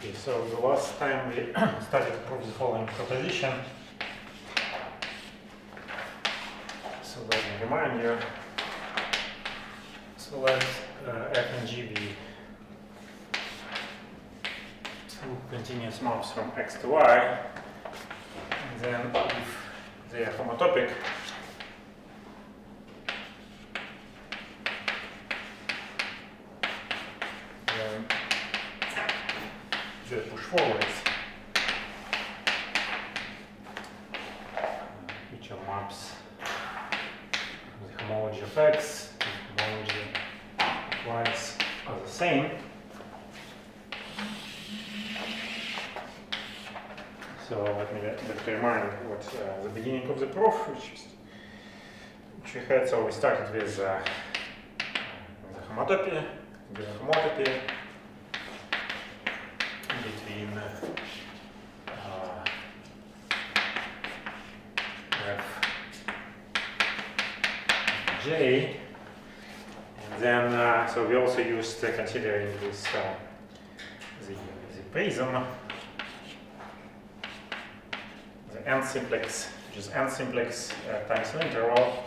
Okay, so the last time we started to prove the following proposition. So let me remind you. So let f and g be two continuous maps from x to y. And then if they are homotopic, then they push forwards, which are maps with the homology of x, the homology of y's are the same. So let me remind what the beginning of the proof, which we had. So we started with the homotopy, given homotopy between f and j, and then so we also used considering this the prism. N simplex, which is n simplex times an interval,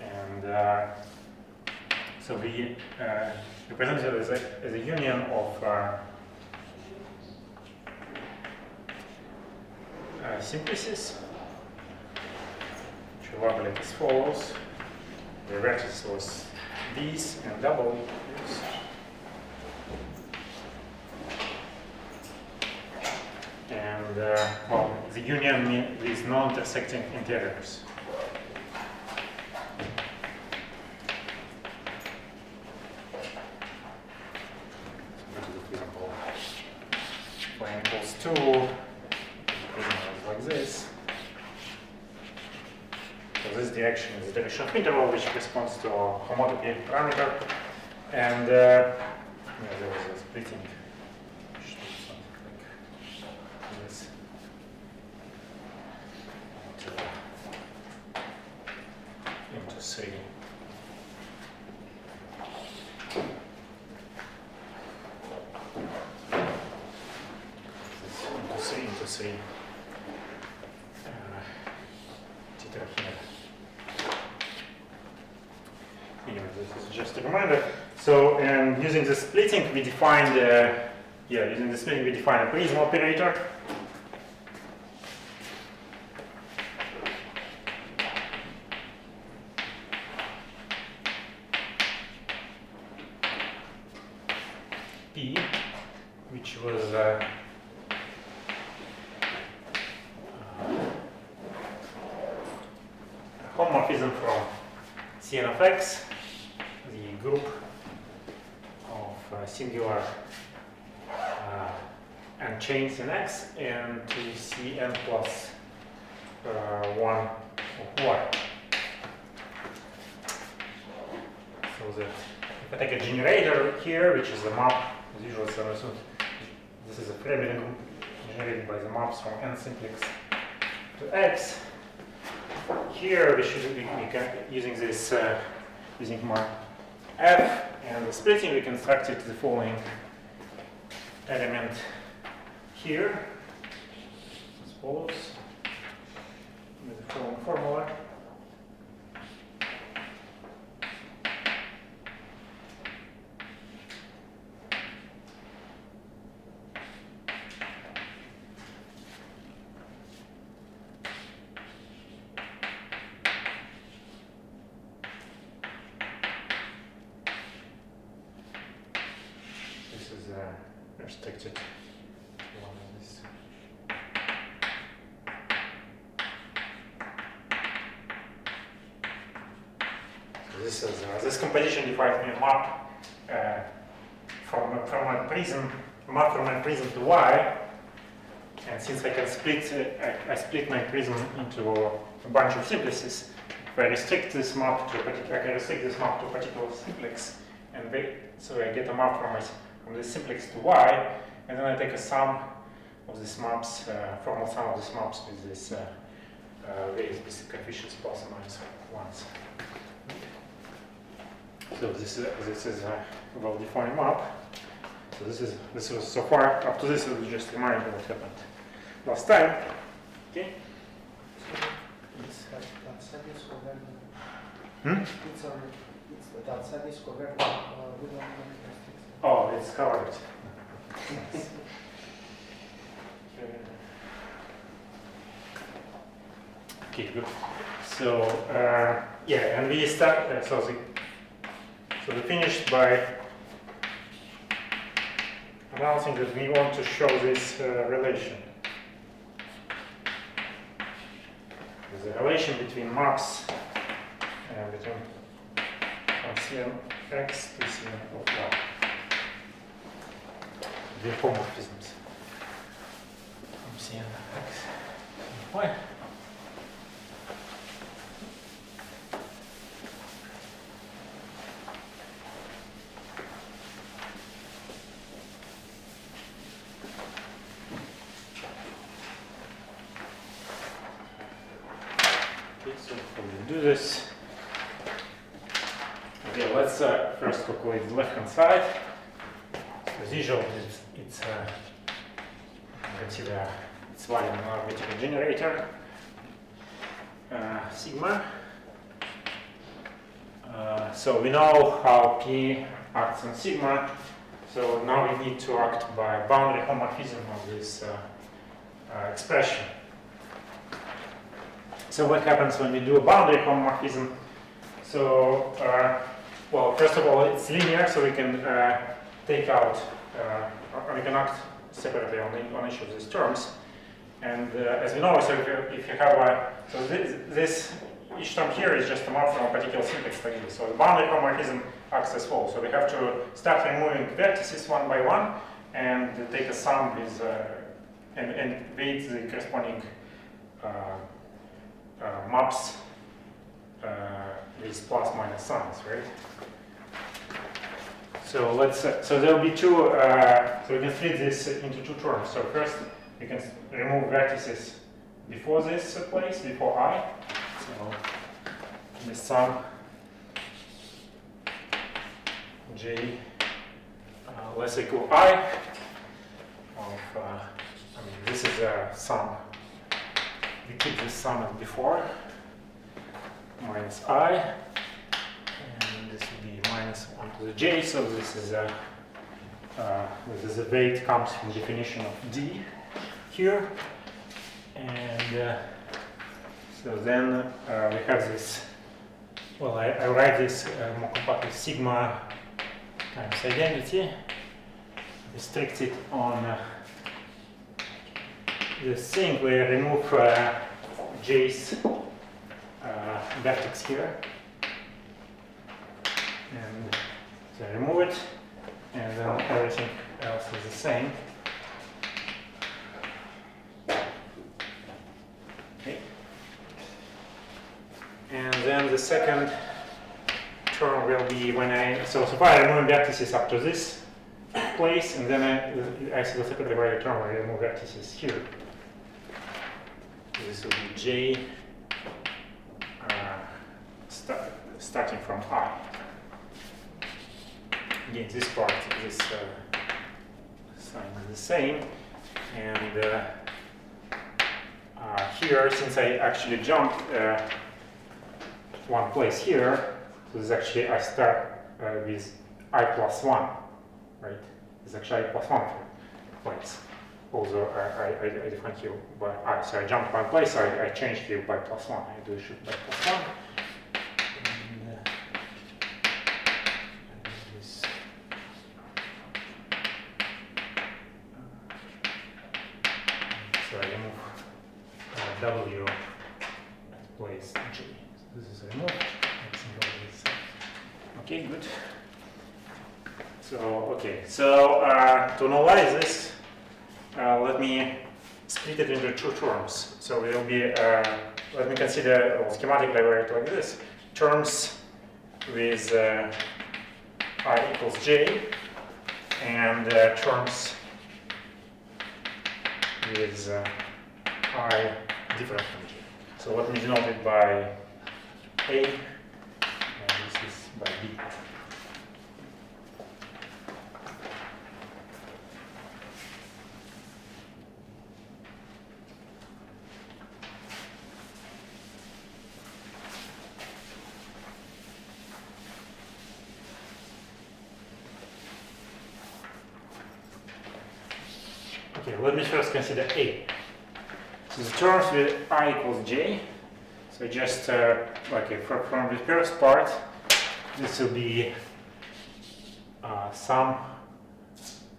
and so we represent it as a union of simplices, which will elaborate as follows. The vertex was these and double these. And well, the union with non-intersecting interiors. For example, for n equals 2, like this. So this direction is the direction of interval, which corresponds to a homotopy parameter, and yeah, there was a splitting. Into 3. This into 3. Theta here. Anyway, this is just a reminder. So, and using the splitting, we defined using the splitting we define a prism operator. P, which was a homomorphism from Cn of x, the group of singular n chains in x, and to Cn plus 1 of y. So that if I take a generator here, which is the map, as usual, this is a Freiberg generated by the maps from n simplex to x. Here we should be using this using map f, and the splitting we constructed the following element here as follows with the following formula. Restricted one of this. So this is this composition defines me a map from a prism, map from my prism to y, and since I can split, I split my prism into a bunch of simplices. If I restrict this map to a particular, I can restrict this map to a particular simplex, and so I get a map from the simplex to y, and then I take a sum of these maps, formal sum of these maps with this various specific coefficients plus or minus ones. So this is a well-defined map. So this was so far up to this. It was just reminding what happened last time. Okay. Oh, it's covered. Okay, good. So yeah, and we start. So we finished by announcing that we want to show this relation. There's a relation between maps and between from Cnx to Cn of y. The homomorphisms from Cn of x and y. So we do this. Okay, let's first calculate the left-hand side. As usual, it's consider its value in an arbitrary generator, sigma. So we know how P acts on sigma. So now we need to act by boundary homomorphism of this expression. So what happens when we do a boundary homomorphism? So, well, first of all, it's linear, so we can take out, or we can act separately on each of these terms. And as we know, so if you have a, so this each term here is just a map from a particular syntax like this. So the boundary homomorphism acts as follows. So we have to start removing vertices one by one and take a sum with, and weight the corresponding maps with plus minus signs, right? So let's so there will be two. So we can split this into two terms. So first we can remove vertices before this place, before I. So the sum j less equal I of. I mean, this is a sum. We keep this sum as before, minus I, and this will be minus 1 to the j, so this is a weight comes from definition of D here, and so then we have this, well, I write this more compactly, sigma times identity, restricted on this thing where I remove j's vertex here, and so I remove it, and then everything else is the same. Okay. And then the second term will be when so far I remove vertices up to this place, and then I separately write a term where I remove vertices here. This will be j starting from I. Again, this part, this sign is the same, and here, since I actually jumped one place here, so this is actually I start with I plus 1, right? It's actually I plus 1 place. Although I define here by I, so I jumped one place, so I changed here by plus 1. I do shift by plus 1. And this. So I remove W at place G. So this is removed. Okay, good. So okay, so to analyze this. Let me split it into two terms. So it will be, let me consider, schematically write it like this. Terms with I equals j, and terms with I different from j. So let me denote it by A, and this is by B. Okay, let me first consider A. So the terms with I equals J. So just from the first part, this will be sum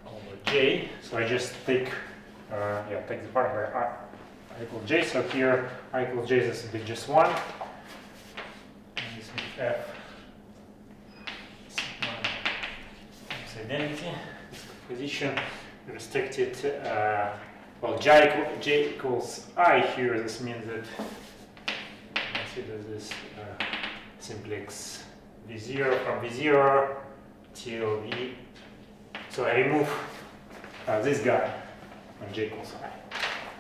over J. So I just take take the part where I equals J. So here I equals J, this will be just 1. And this will be F sigma identity. This position restricted. Well, J equals I here. This means that consider this simplex V0 from V0 till V. So I remove this guy when J equals I.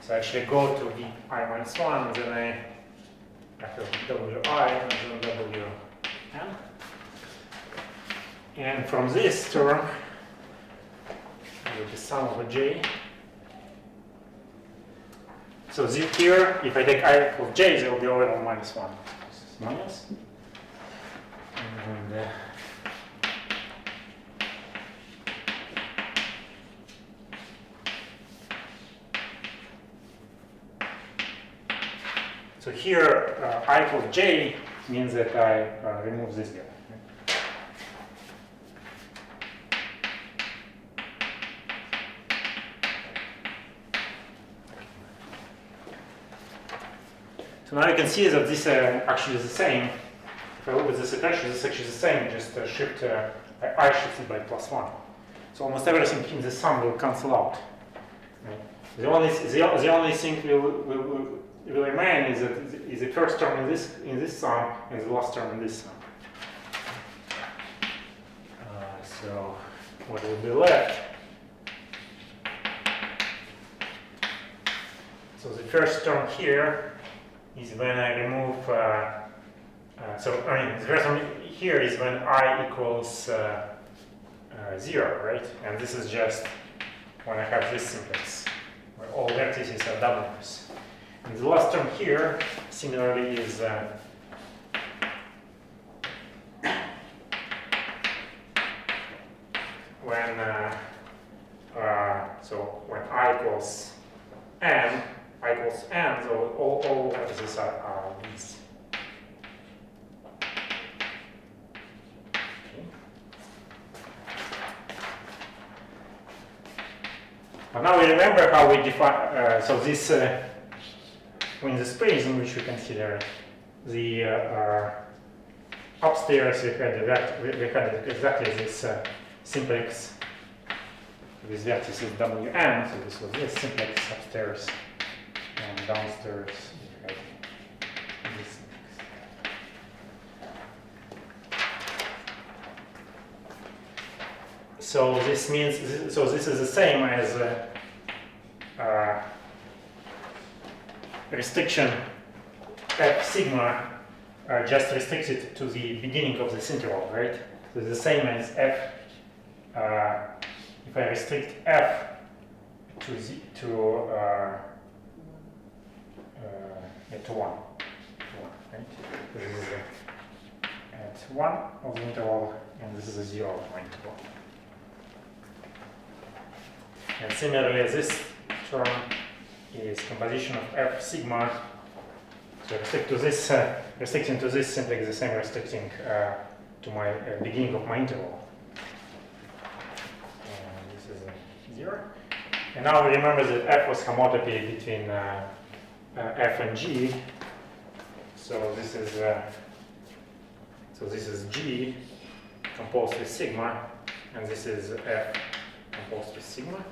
So I actually go to V I minus 1, and then I have Wi and then Wn. And from this term, with the sum over J. So here, if I take I equals J, there will be order minus 1. This is minus. And so here, I equals J means that I remove this guy. So now you can see that this actually is the same. If I look at this expression, this is actually the same, just shift I shifted by +1. So almost everything in the sum will cancel out. Right? The only thing will remain is the first term in this sum and the last term in this sum. So what will be left? So the first term here is when I remove, the first one here is when I equals 0, right? And this is just when I have this simplex, where all vertices are W's. And the last term here, similarly, is when I equals n, so all vertices are these. Okay. But now we remember how we define, so this, in this prism which we consider, the upstairs we had exactly this simplex, this vertex is Wn, so this was this simplex upstairs. And downstairs, we have this. So this means, this is the same as restriction F sigma just restricted to the beginning of this interval, right? So it's the same as F. If I restrict F to 1, right? This is at 1 of the interval, and this is a 0 of the interval. And similarly, this term is composition of F sigma. So restricting to this simply is the same restricting to my beginning of my interval. And this is a 0. And now we remember that F was homotopy between F and G. So this is G composed with sigma, and this is F composed with sigma.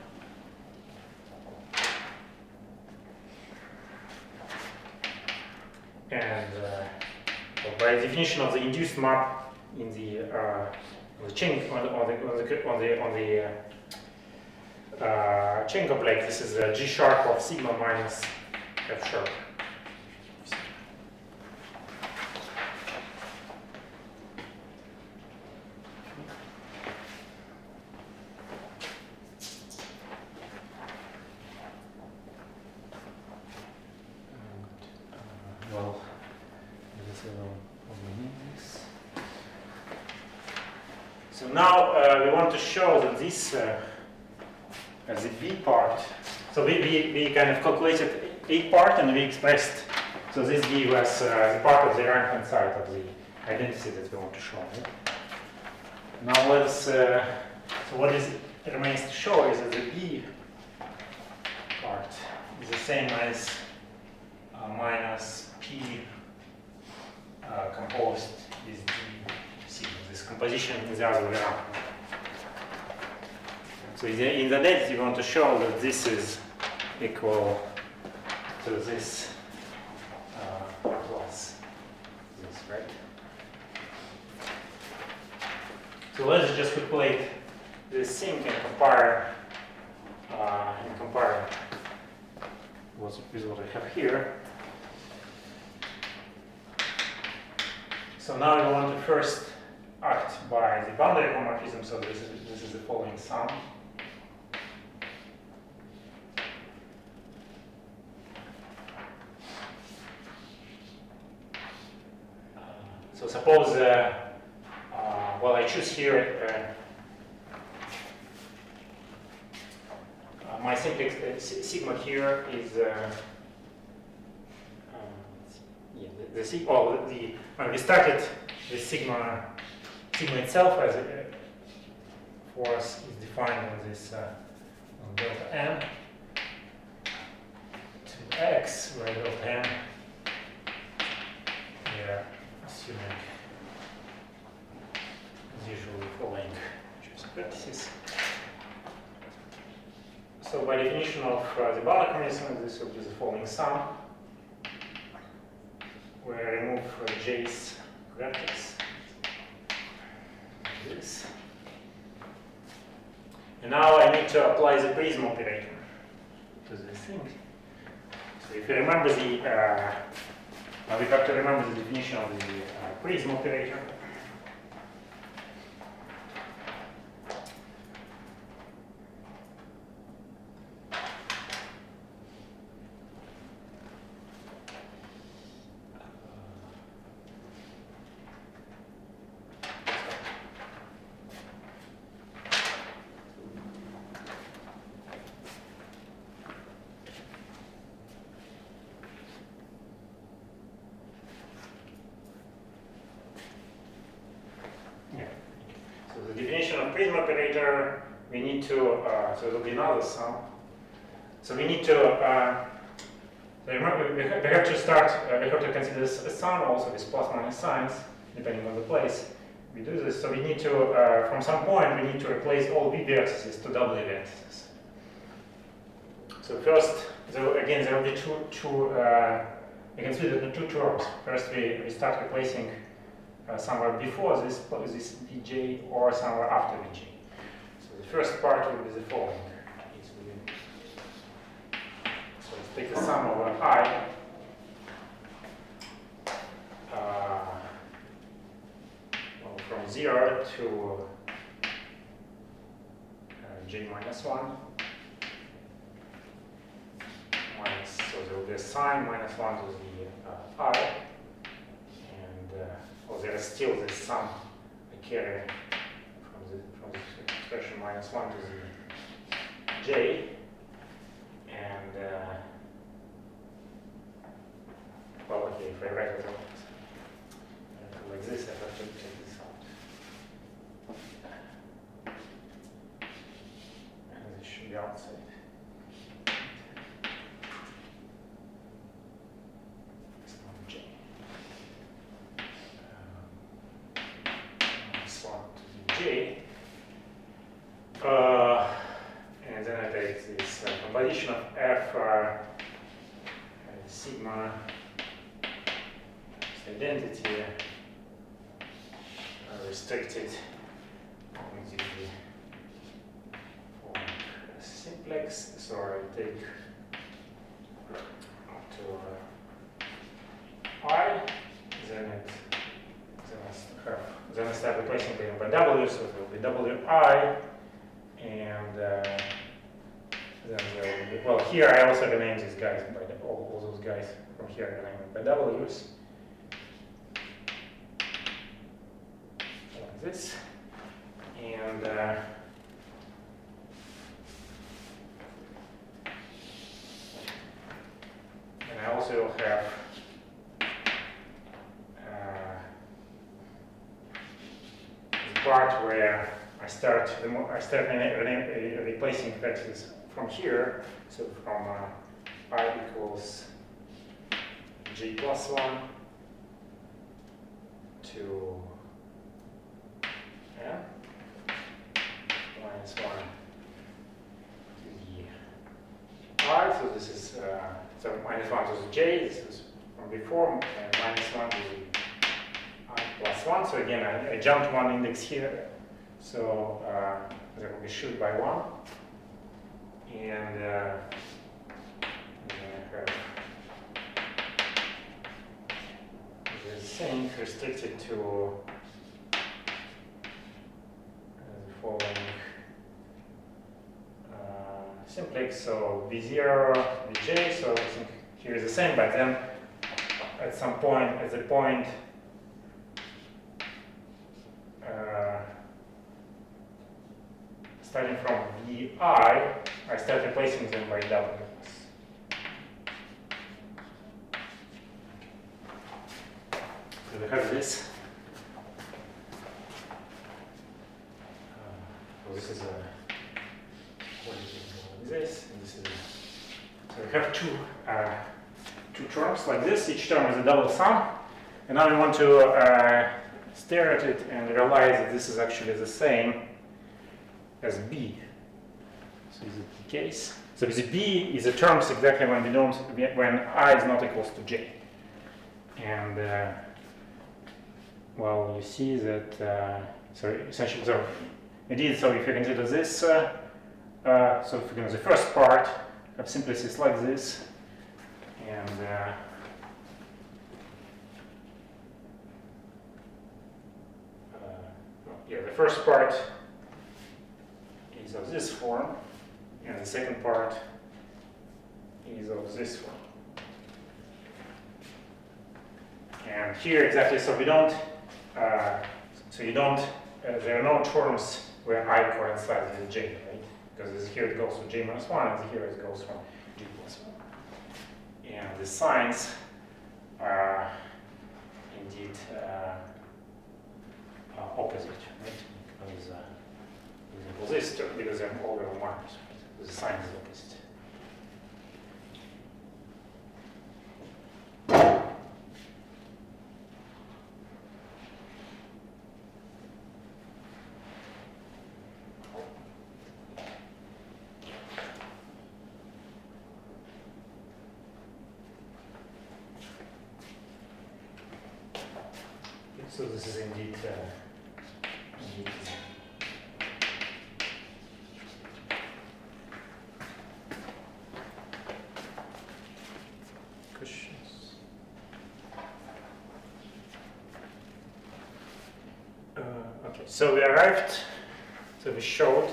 And by definition of the induced map in the chain chain complex, this is G sharp of sigma minus F sharp. So now we want to show that this the B part. So we kind of calculated A part and we expressed, so this B was the part of the right-hand side of the identity that we want to show. Right? Now let's, so what remains to show is that the B part is the same as minus P composed with D sigma. This composition is the other way around. So in the identity, we want to show that this is equal to this plus this, right? So let's just calculate this thing and compare with what I have here. So now we want to first act by the boundary homomorphism. So this is the following sum. So suppose, well, I choose here my simplex sigma here is when we started the sigma itself as a force is defined on this on delta m to x, where delta m here assuming as usually following just practices. So by definition of the boundary mechanism, this will be the following sum, where I remove j's vertex, this. And now I need to apply the prism operator to this thing. So if you remember the, we have to remember the definition of the prism operator. We need to, so it will be another sum. So we need to, remember, we have to start, we have to consider a sum also with plus minus signs, depending on the place we do this. So we need to, from some point, we need to replace all B vertices to W vertices. So first, again, there will be two we consider the two terms. First, we start replacing somewhere before this Vj or somewhere after Vj. The first part will be the following. So let's take the sum over I. Well, from 0 to j minus 1. So there will be a sign minus 1 to the I. And well, there is still this sum I carry from the expression minus 1 to the j, and well, okay, if I write it like this, I have to take this out, and this should be outside. It's not j. Minus 1 to the j. And then I take this composition of f sigma identity restricted only to the form simplex. So I take up to I, then I start replacing them by W, so it will be Wi. And then there will be, well, here I also rename these guys by all those guys from here I rename by W's. Like this. And also will have the part where I start replacing vectors from here. So from I equals j plus 1 to minus 1 to the I. So this is so minus 1 to the j. This is from before, and minus 1 to the I plus 1. So again, I jumped one index here. So that will be shoot by 1. And then I have the same restricted to the following simplex. So b0, bj. So I think here is the same, but then at some point, at the point starting from vi, I start replacing them by w. So we have this. So this is what is this? And this is so we have two terms like this. Each term is a double sum, and now we want to stare at it and realize that this is actually the same as b. So is it the case? So the b is the terms exactly when I is not equals to j. And well, you see that so essentially, so indeed, so if you consider this, so if you consider the first part of simplicity like this, and yeah, the first part is of this form, and the second part is of this form. And here exactly, so we don't, so you don't, there are no terms where I coincides with j, right? Because here it goes from j minus 1, and here it goes from j plus 1. And the signs are indeed opposite, right? Because this term, because they're all over markers, right? The sign is opposite. So this is indeed, questions. Okay, so we arrived. So we showed.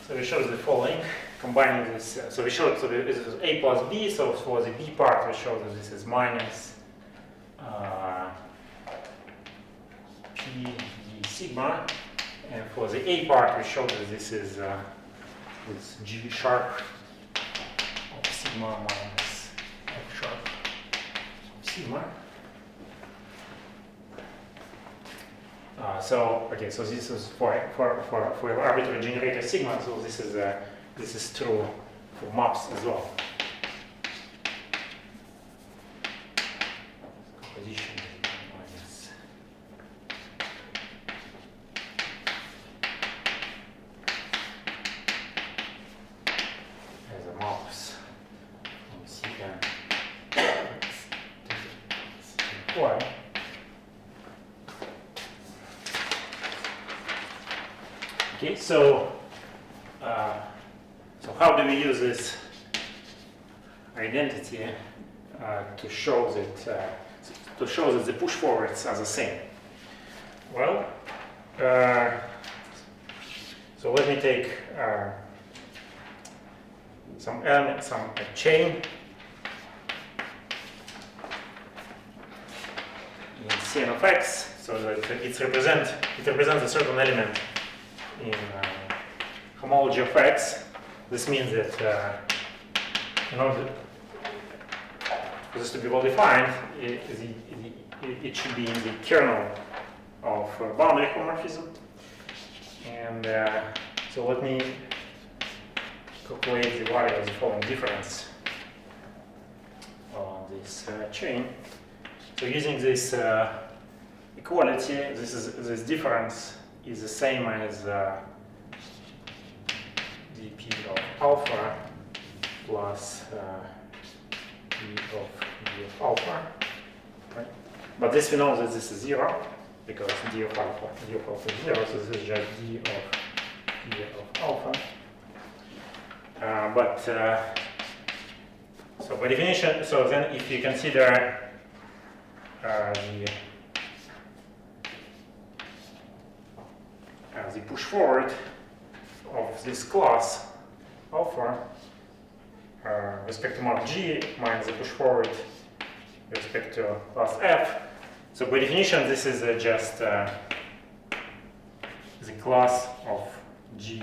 So we showed the following, combining this. So we showed, so this is a plus b. So for the b part, we showed that this is minus p d sigma, and for the a part, we showed that this is with g sharp of sigma minus f sharp of sigma. So okay, so this is for arbitrary generator sigma. So this is true for maps as well. Composition minus as a maps from sigma y. Okay, so how do we use this identity to show that the push forwards are the same? Well, so let me take some element, some chain Cn of x, so that it represents a certain element in homology of x. This means that in order for this to be well defined, it should be in the kernel of boundary homomorphism. And so let me calculate the value of the following difference on this chain. So using this equality, this difference is the same as dp of alpha plus d of alpha, right? But this we know that this is 0 because d of alpha is 0, so this is just d of alpha. So by definition, so then if you consider the push forward of this class alpha respect to mark G minus the push forward respect to class F. So by definition, this is just the class of G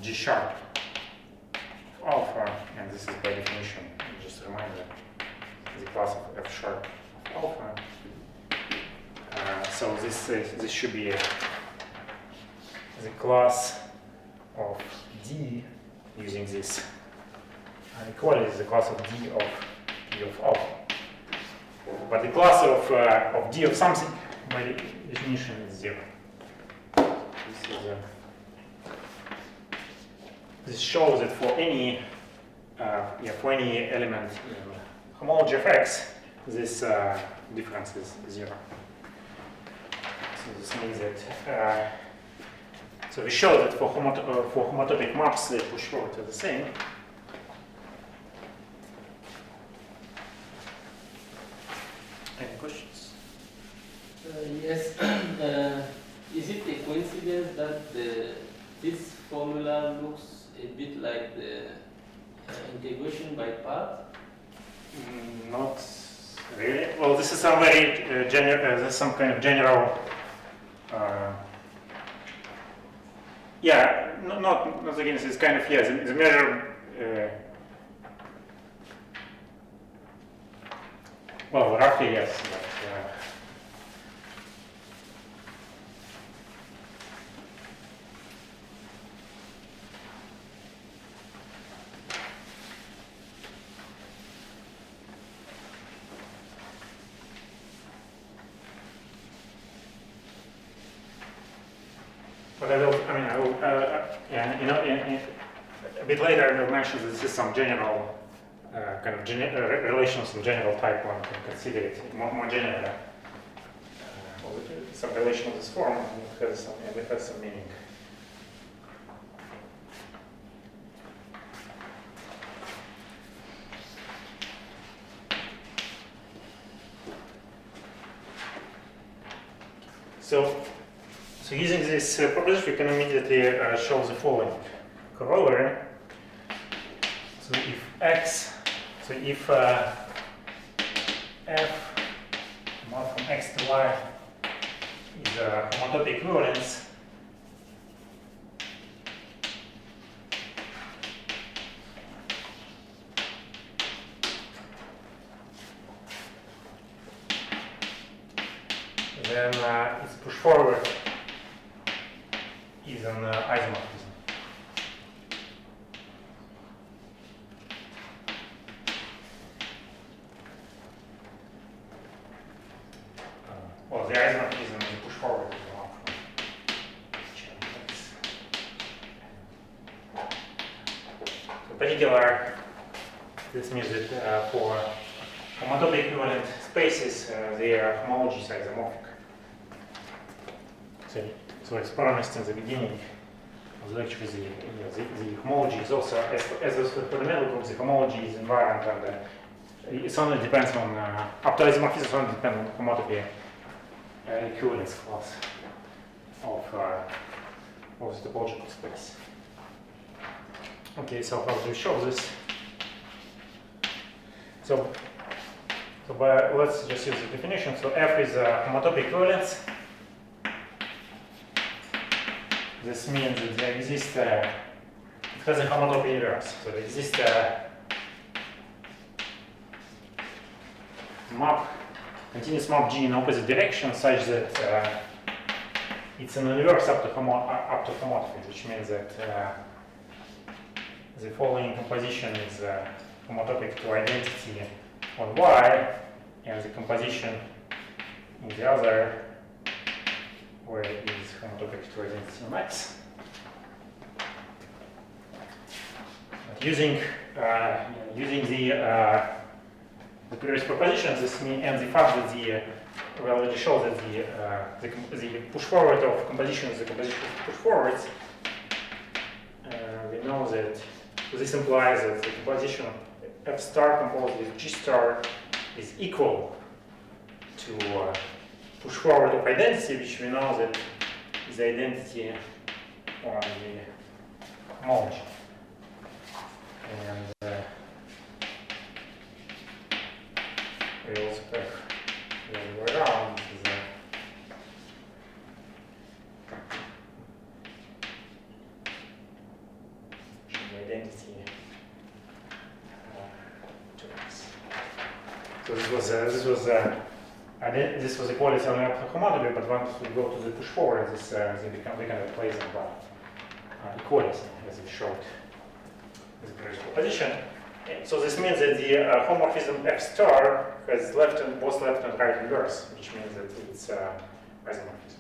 sharp of alpha, and this is by definition, just a reminder, the class of F sharp of alpha. So this should be the class of D using this equality is the class of D of alpha. But the class of D of something by definition is 0. This shows that for any element in homology of X, this difference is 0. So this means that so we show that for homotopic maps, the push forward are the same. Any questions? Yes. Is it a coincidence that this formula looks a bit like the integration by part? Not really. Well, this is some very some kind of general. Yeah, not again. It's kind of the measure. Well, roughly yes. But, But I will, yeah, a bit later I will mention that this is some general kind of relations in general type one can consider it more general. Some relation of this form and it has some meaning. So using this proposition, we can immediately show the following corollary. So if X, so if F mod from X to Y is a homotopic equivalence, then its push forward is an isomorphism. Well, the isomorphism is a push forward as well. So in particular, this means that for homotopic equivalent spaces, their homologies are isomorphic. So as promised in the beginning of the lecture, the homology is also, as was for the middle group, the homology is invariant, and it only depends on, up to isomorphism, only depends on homotopy equivalence class of the topological space. Okay, so how do we show this? So So let's just use the definition. So F is a homotopy equivalence. This means that there exists it has a homotopy inverse. So there exists a continuous map G in opposite direction such that it's an inverse up to homotopy, which means that the following composition is homotopic to identity on Y, and the composition in the other way is homotopic to identity on X. But using the previous propositions, this means, and the fact that we already showed that the push forward of composition is the composition of push forwards, we know that this implies that the composition F star composed with G star is equal to push forward of identity, which we know that is the identity on the homology. And we also have the other way around. The identity to X. So this was equality on the homotopy, but once we go to the push forward, they can replace them by equality, as we showed in the previous proposition. So this means that the homomorphism F star has both left and right inverse, which means that it's isomorphism.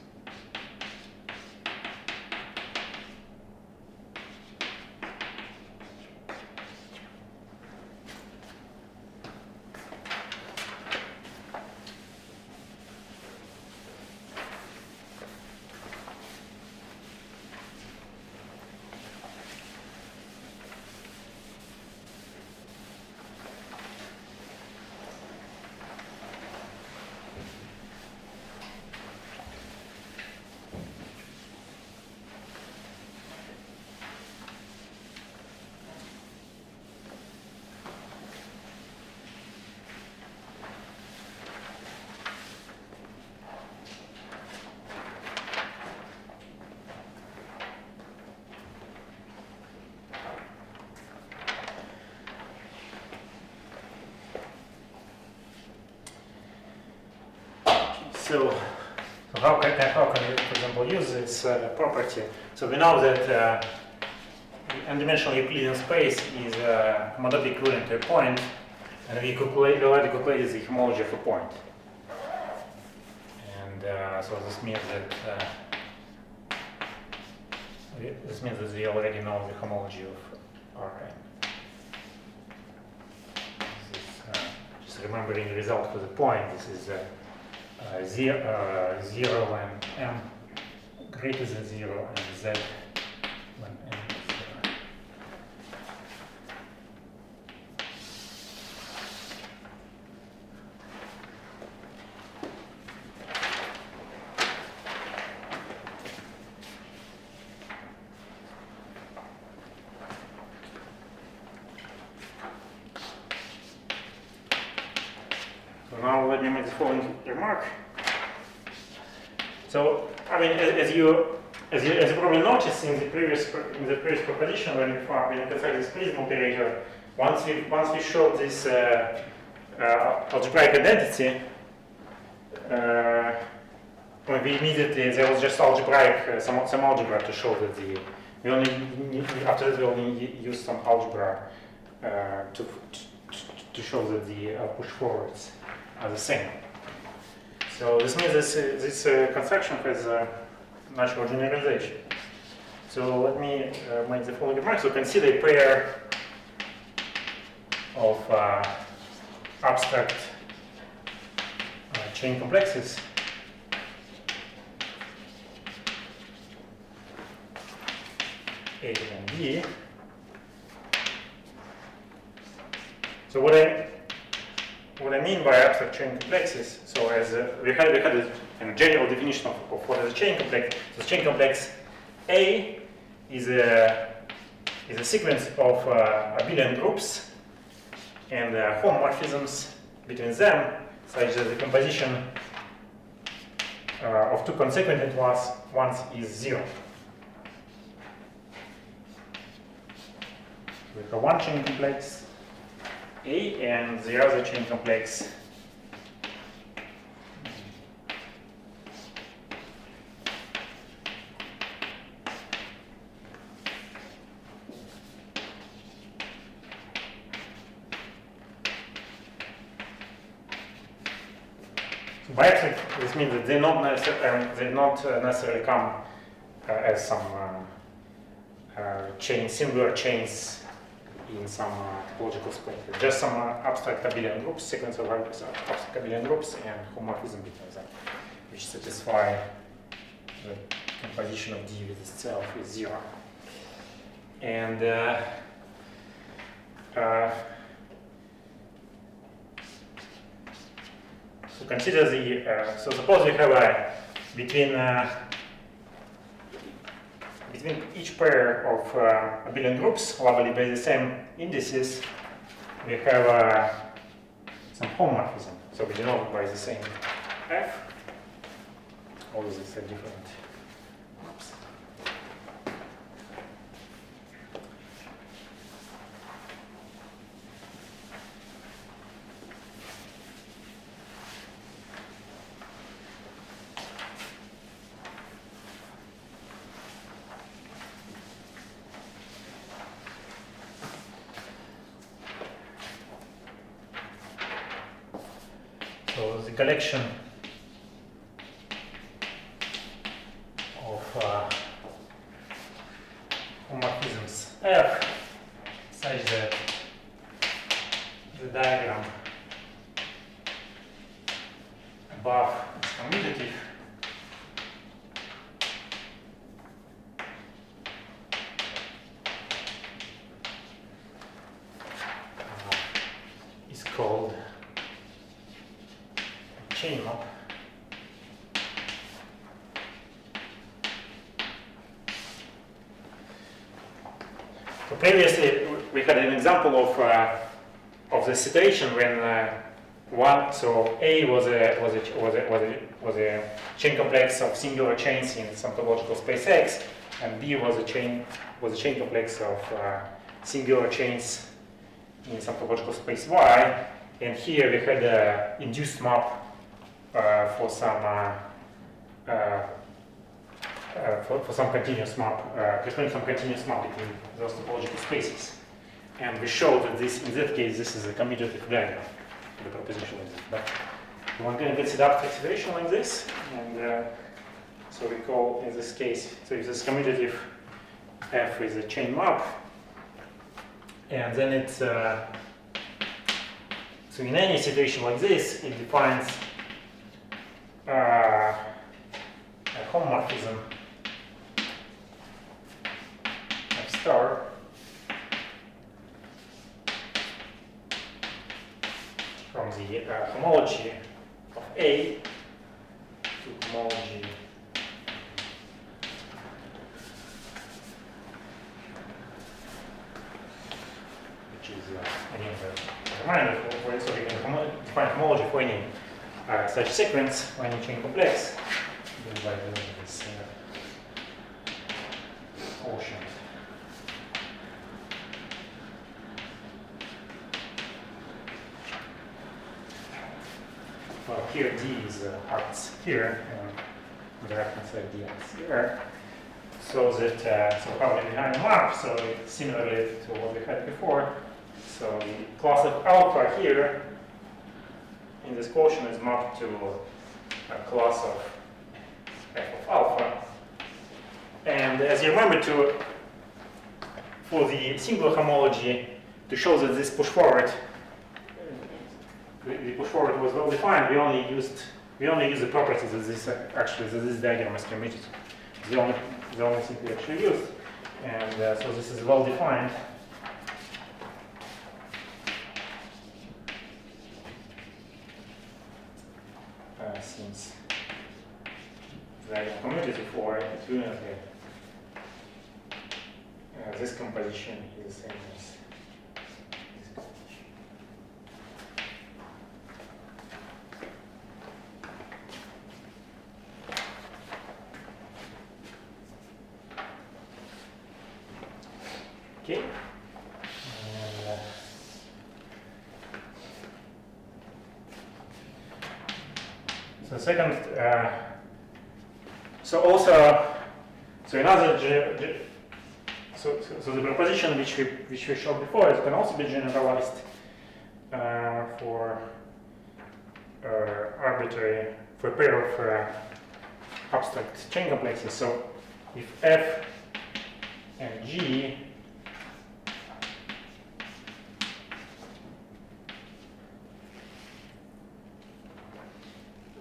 So how can you, for example, use this property? So we know that the n-dimensional Euclidean space is homotopy equivalent to a point, and we already calculated the homology of a point. And so this means that we already know the homology of Rn. Just remembering the result for the point, this is 0 when m greater than 0 and z when m is 0. So now let me make the following remark. So, I mean, as you probably noticed in the previous proposition when we constructed this prism operator, once we showed this algebraic identity, when we immediately there was just algebraic some algebra to show that after that we only used some algebra to show that the push forwards are the same. So this means this construction has a natural generalization. So let me make the following remark. So consider a pair of abstract chain complexes A and B. So what I mean by abstract chain complexes, so as we had a general definition of what is a chain complex. So chain complex A is a sequence of abelian groups and homomorphisms between them such that the composition of two consequent ones is 0. We have one chain complex A and the other chain complex by accident. This means that they not necessarily come as some singular chains in some topological space. Just some abstract abelian groups, sequence of abstract abelian groups, and homomorphism between them, which satisfy the composition of D with itself is 0. And so consider the, so suppose we have between each pair of abelian groups labeled by the same indices, we have some homomorphism. So we denote by the same F. All of these are different. Oops. So the collection of homomorphisms F such that the diagram above is commutative is called chain map. So previously we had an example of the situation when so A was a chain complex of singular chains in some topological space X, and B was a chain complex of singular chains in some topological space Y. And here we had an induced map for some continuous map, corresponding some continuous map between those topological spaces. And we showed that this, in that case, this is a commutative diagram, the proposition like this. But we want to consider abstract situation like this, and so we call in this case, so if this commutative F is a chain map, and then it's so in any situation like this, it defines a homomorphism F star from the homology of A to homology which is again the reminder for so we can define homology for any such sequence or any chain complex by this quotient. Well, here D is acts here, and the left-hand side D acts here. So that so how we define map? So similarly to what we had before. So the class of alpha here in this quotient is mapped to a class of f of alpha. And as you remember, for the single homology, to show that this push forward, the push forward was well defined, we only used the properties that this diagram is commutative. The only thing we actually used, and so this is well defined. Since the commutative for equivalently this composition is the same as this composition. Okay. So second, so another, so the proposition which we showed before is can also be generalized for arbitrary, for a pair of abstract chain complexes. So if F and G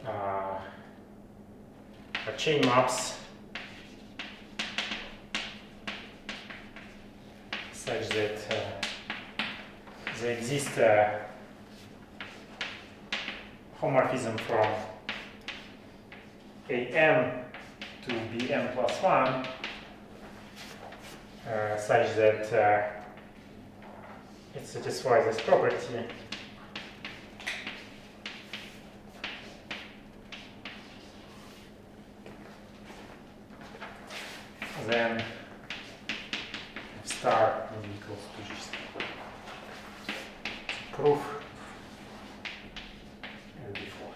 are chain maps such that there exists a homomorphism from AM to BM plus 1 such that it satisfies this property, then F star will be equals to G star. Proof as before.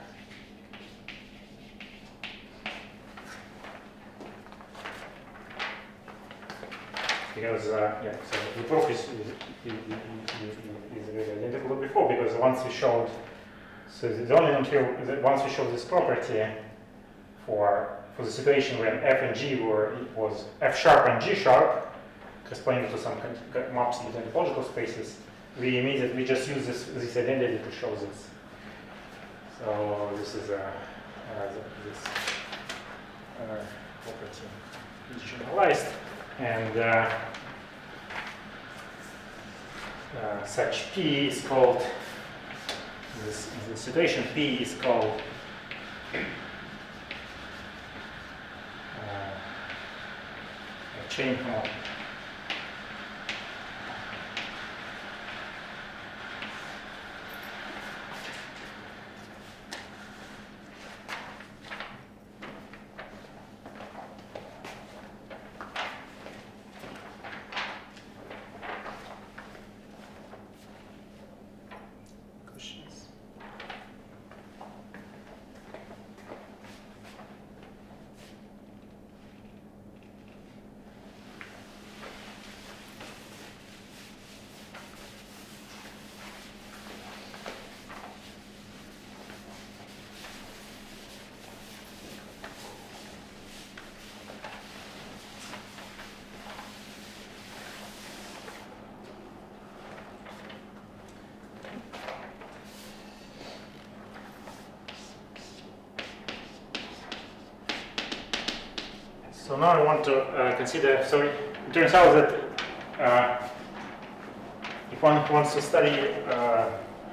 Because yeah, so the proof is really identical to before, because once we showed, so the only until once we showed this property for the situation when F and G was F sharp and G sharp, corresponding to some maps between topological spaces, we just use this identity to show this. So this is this property is generalized, and such P is called, this situation P is called a chain homomorph. So now I want to consider, so it turns out that if one wants to study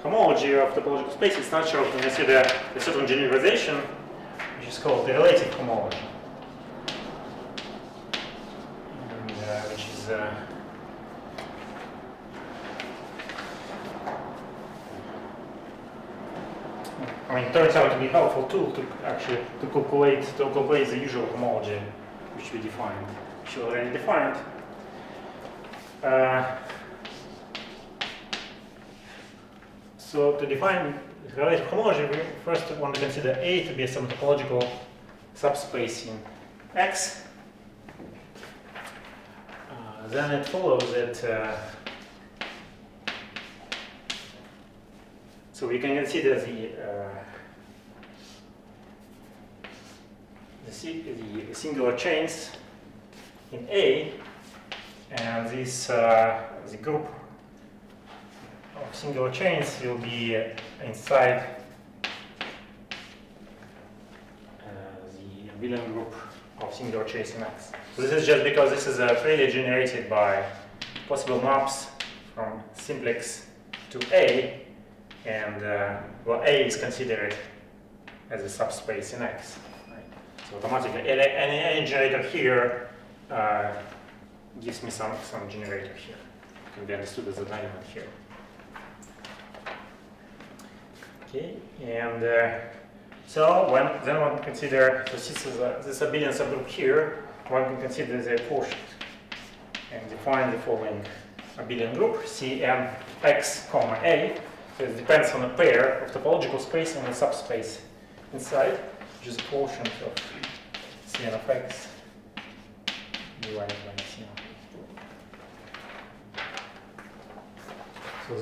homology of topological space, it's natural to consider a certain generalization, which is called the relative homology. And, which is I mean, it turns out to be a helpful tool to actually to calculate the usual homology which we defined, which we already defined. So to define relative homology, we first want to consider A to be some topological subspace in X. Then it follows that so we can consider the singular chains in A, and this the group of singular chains will be inside the abelian group of singular chains in X. So this is just because this is freely generated by possible maps from simplex to A, and well, A is considered as a subspace in X. So automatically, any generator here gives me some generator here. It can be understood as an element here. Okay, and so then one can consider, so this abelian subgroup here, one can consider the quotient and define the following abelian group Cnx comma A. So it depends on a pair of topological space and a subspace inside, which is a quotient of Cn of x divided by Cn. So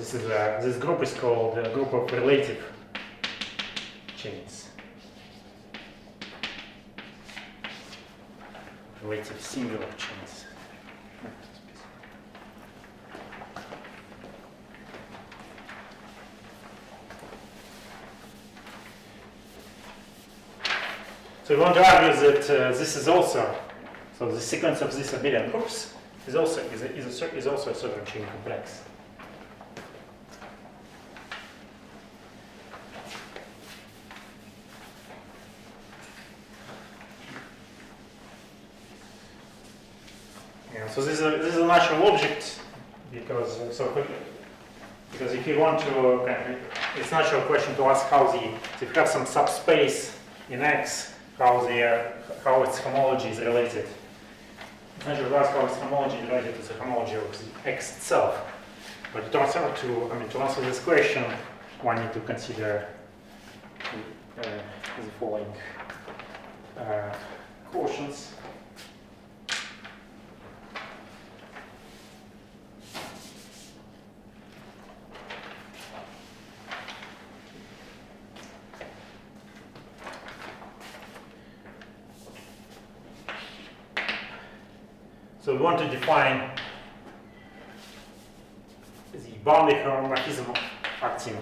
this group is called the group of relative chains. Relative singular chains. So we want to argue that this is also, so the sequence of these abelian groups is also a certain chain complex. Yeah, so this is a natural object because because if you want to, it's a natural question to ask how if you have some subspace in X, how its homology is related. It's natural to ask how its homology is related to the homology of the X itself. But to answer this question, one need to consider the following quotients. So we want to define the boundary homomorphism acting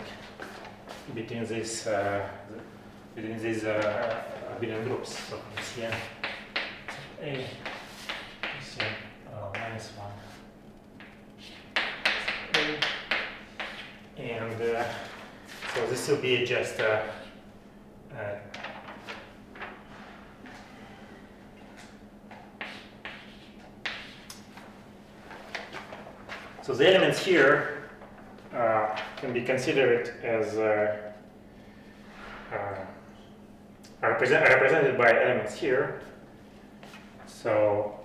between these abelian groups. So Cn A, Cn minus 1. And so this will be just so the elements here can be considered as are represented by elements here. So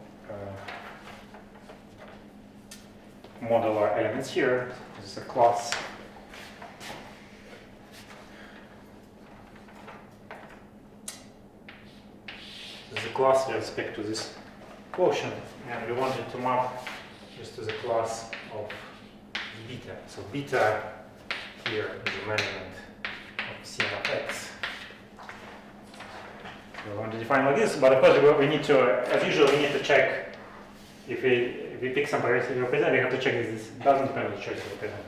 modular elements here. This is a class. This is a class with respect to this quotient, and we wanted to map just to the class of beta. So beta here is a measurement of Cn of x. So we want to define like this, but of course we need to, as usual, we need to check if we pick some parameter represent, we have to check if this doesn't depend on the choice of represent.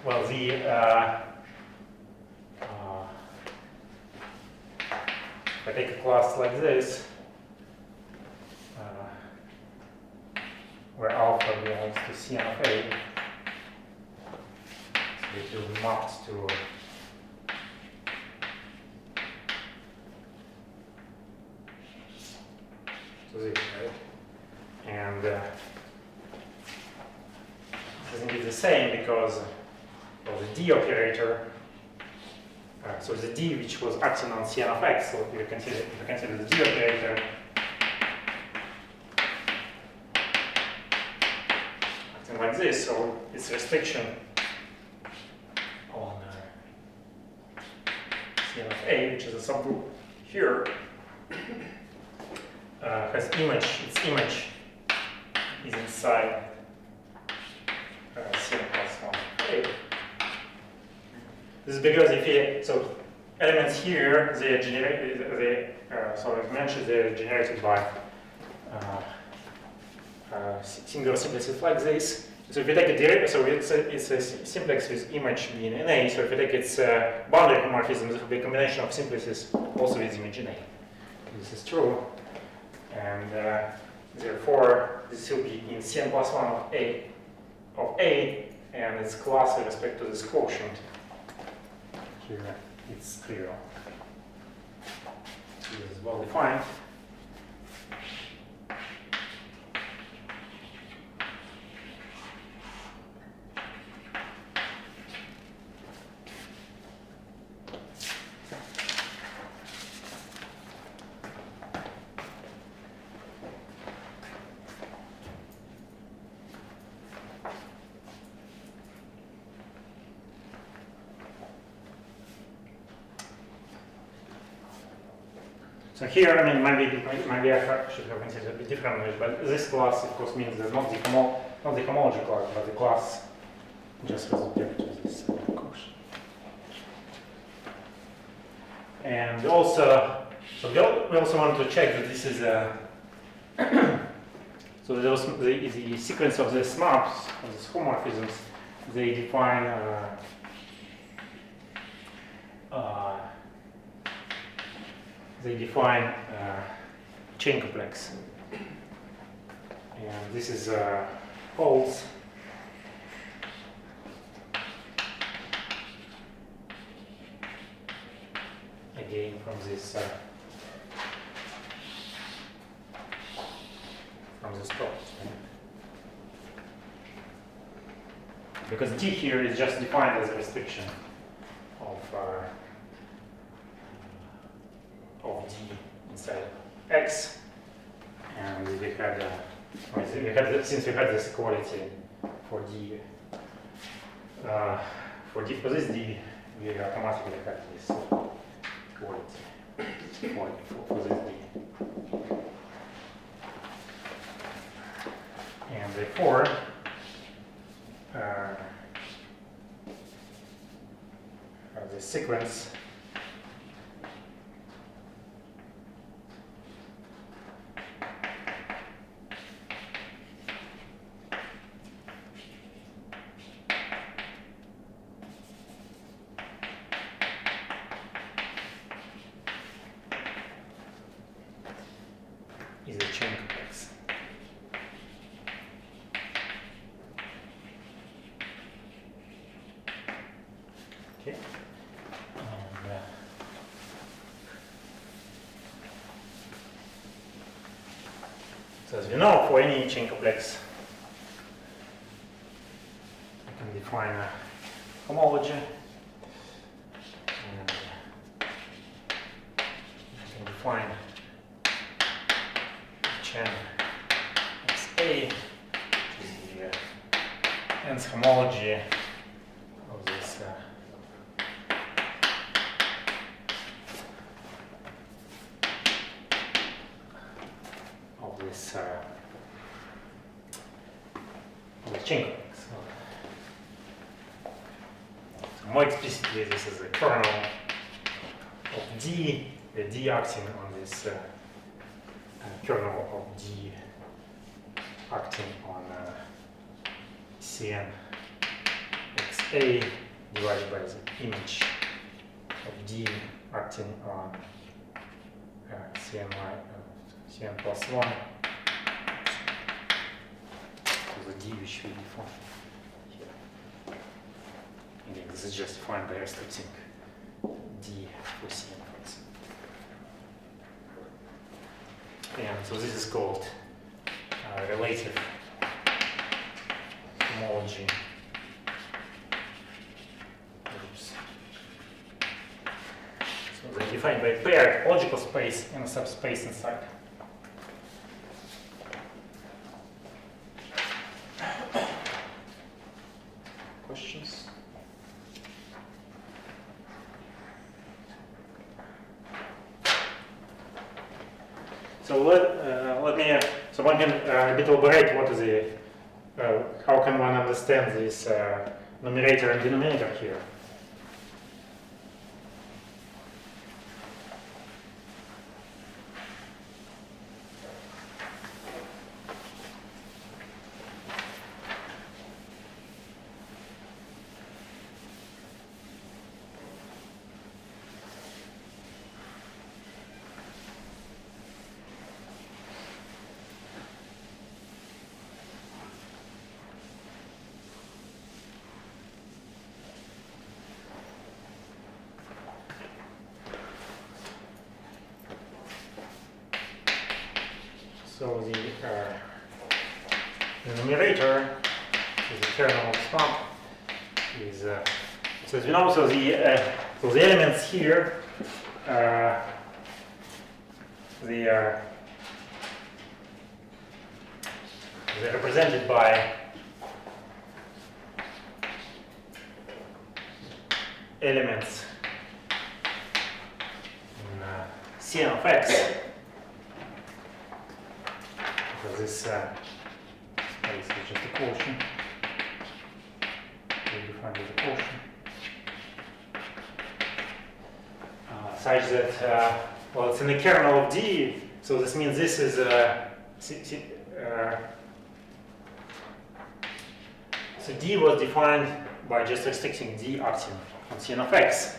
Well, if I take a class like this, where alpha belongs to Cn of A, so it will be mapped to this, right? And this isn't the same because of the D operator. So the D which was acting on Cn of x, so if you consider the D operator acting like this, so its restriction on Cn of A, which is a subgroup here, has its image is inside Cn plus 1 A. This is because so elements here, they are generated, so as mentioned, they're generated by singular simplices like this. So if you take a derivative, so it's a simplex with image being in A, so if you take its boundary homomorphism, this will be a combination of simplices also with image in A. This is true, and therefore this will be in Cn plus 1 of A, and its class with respect to this quotient. Here it's clear. This is well defined. So here, I mean, maybe I should have considered a bit differently, but this class, of course, means that not the homology class, but the class just with respect to this course. And also, so we also want to check that this is a so the sequence of these maps, of these homomorphisms, they define chain complex, and this is holds again from this property. Because D here is just defined as a restriction of D inside X, and we had since we had this equality for D for this D, we automatically had this equality for this D, and therefore the sequence is a chain complex. Okay. And, so as you know, for any chain complex, you can define a homology. And you can define chain XA, which is the nth homology of this chain complex. So more explicitly, this is a kernel of D, the D acting on this kernel of D acting on Cn XA divided by the image of D acting on Cn plus 1. So the D which we define here. Again, this is just defined by restricting D for Cn, for example. And so this is called relative homology. Oops. So they're defined by paired logical space and a subspace inside. Questions? So let me so one can a bit elaborate what is the how can one understand this numerator and denominator here. So the numerator is the kernel of swamp is so as we know, so the elements here they're represented by elements in Cn of x, because this space is just a quotient, we define it as a quotient, such that, well, it's in the kernel of D, so this means this is so D was defined by just restricting D acting on Cn of x.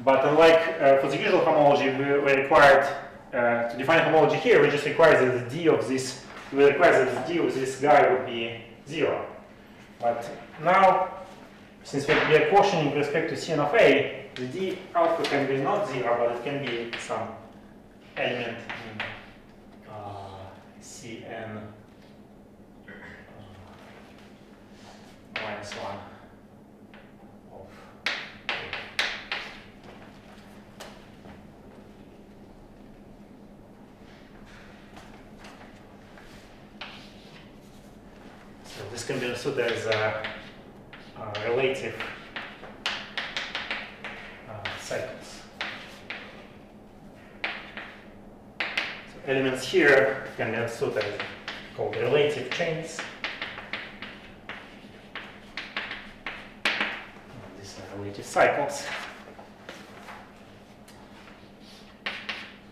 But unlike for the usual homology, we required to define homology here, we just require that the D of this, we require that the D of this guy would be 0. But now, since we are quotienting with respect to Cn of A, the D alpha can be not 0, but it can be some element in Cn minus 1 of A. So this can be understood as relative cycles. So elements here can be understood as called relative chains. These are relative cycles.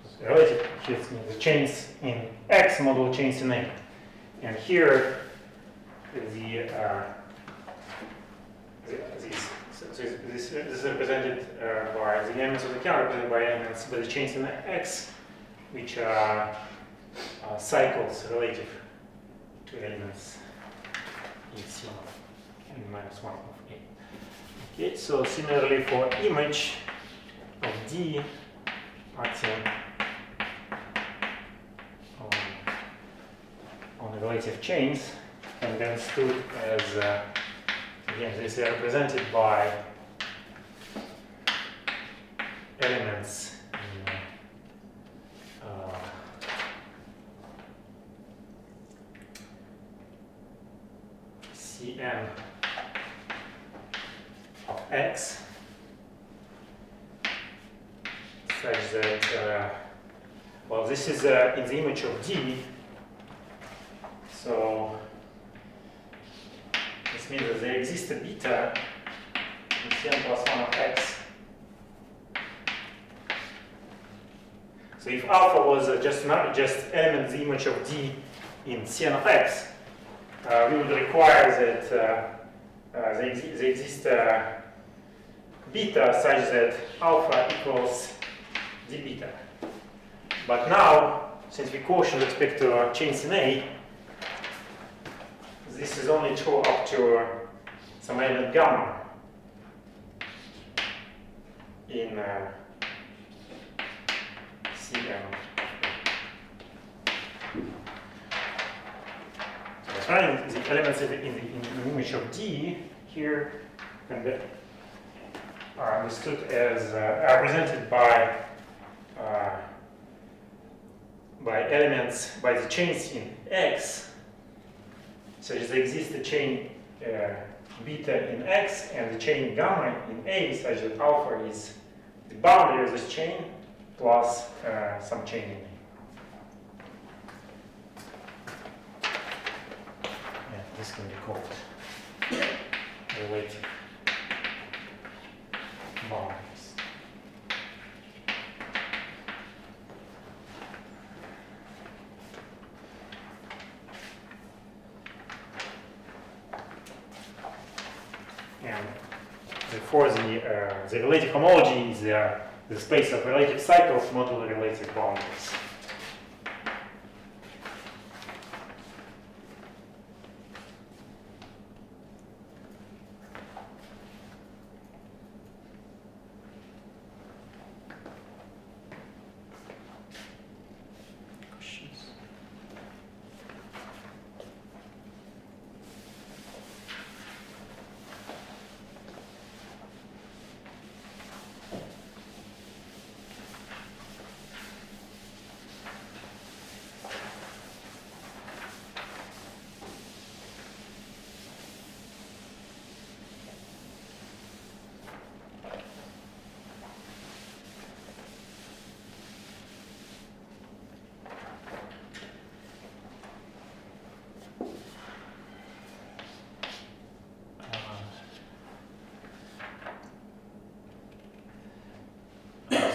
So relative here the chains in X modulo chains in A. And here this is represented by the elements of the kernel represented by elements by the chains in X, which are cycles relative to elements in C and minus 1 of A. Okay, so similarly for image of D acting on the relative chains can be understood as again, this is represented by elements in Cn of x, such that, well, this is in the image of D, so this means that there exists a beta in Cn plus 1 of x. So if alpha was just element the image of D in Cn of x, we would require that there exists beta such that alpha equals d beta. But now, since we quotient with respect to chains in A, this is only true up to some element gamma in Cn. So as far as the elements in the image of D here can be are understood as represented by elements by the chains in X. So there exists a chain beta in X and the chain gamma in A, such that alpha is the boundary of this chain plus some chain in A. Yeah, this can be called relative boundaries. And therefore, the relative homology is the space of relative cycles modulo relative boundaries.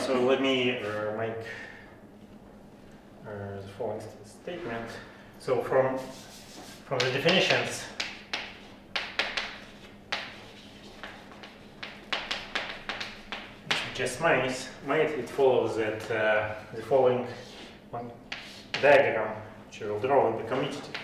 So let me make the following statement. So from the definitions, which we just made, it follows that the following one diagram, which I will draw, will be commutative.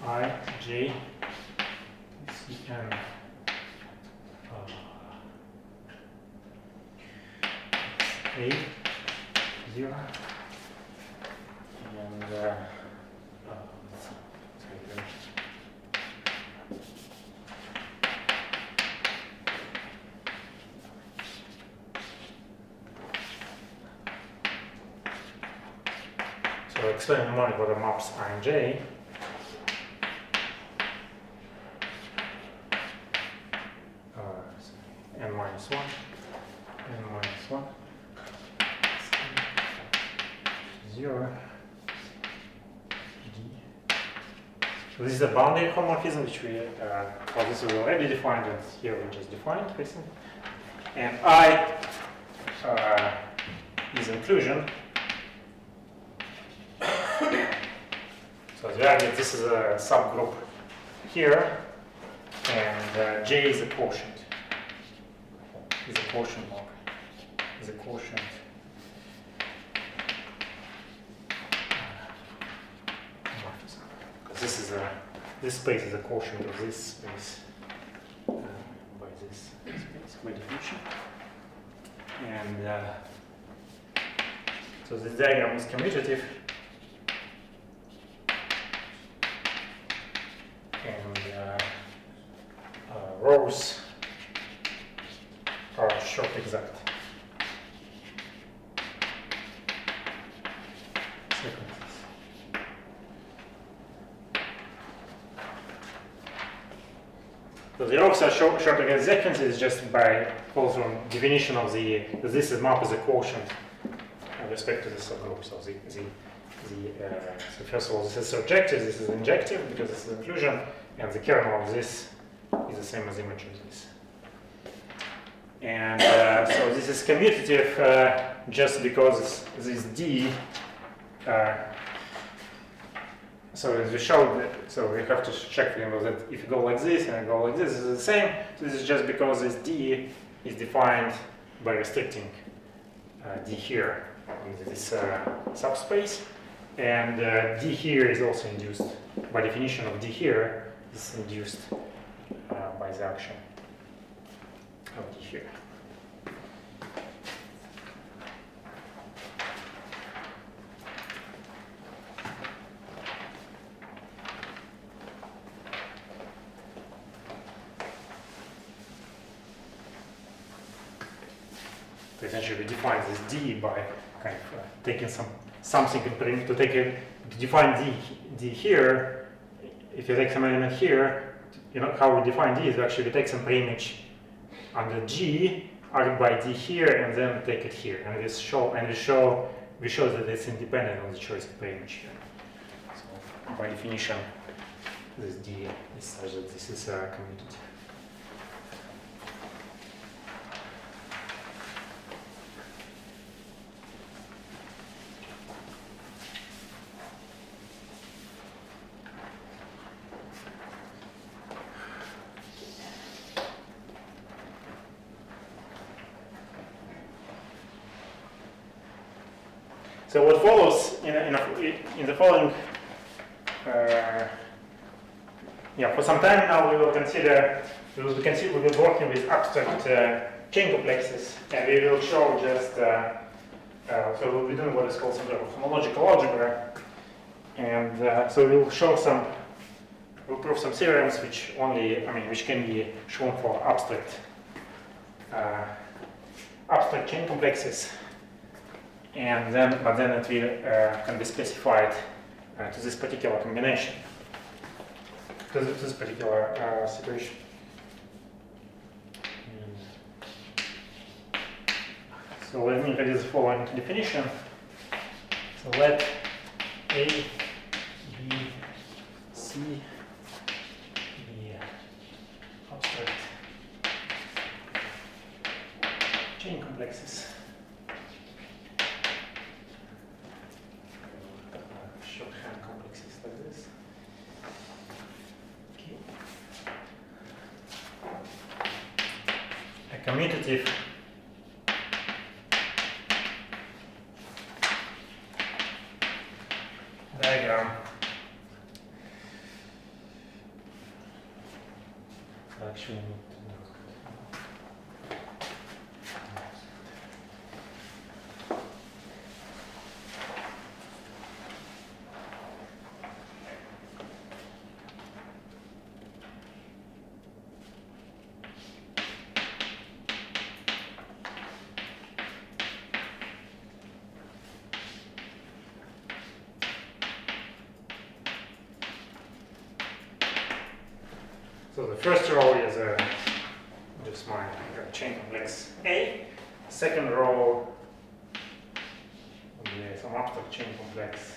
I, J, C, N, A, 0, and so explain more about the maps I and J. N minus 1, N minus 1, 0, D. So this is a boundary homomorphism which we, well, this is already defined, and here we just defined recently. And I is inclusion. So the idea this is a subgroup here, and J is a quotient. Is a quotient mark. Is a quotient. Because this is this space is a quotient of this space by this space by definition. And so this diagram is commutative. And rows are short exact sequences. So the rows are short exact sequences just by follows from definition of the this is map as a quotient with respect to the subgroup. So so first of all, this is surjective, this is injective because this is inclusion, and the kernel of this is the same as image of this. And so this is commutative just because this D. So as we showed, so we have to check that if you go like this and I go like this is the same. So this is just because this D is defined by restricting D here in this subspace, and D here is also induced by definition of D here is induced by the action of D here. So essentially, we define this D by kind of taking something to define D here. If you take some element here, you know how we define D is actually we take some preimage under G, argued by D here, and then take it here, and we show that it's independent of the choice of preimage here. So by definition, this D is such that this is commutative. So what follows in the following, for some time now we will be working with abstract chain complexes, and we will show just so we'll be doing what is called some sort of homological algebra, and so we'll prove some theorems which can be shown for abstract chain complexes. And then it will can be specified to this particular combination, to this particular situation. So let me read the following definition. So let A, B, C be abstract chain complexes. Shorthand complexes like this. Okay. A commutative diagram actually so the first row is just my chain complex A. Second row will be some abstract chain complex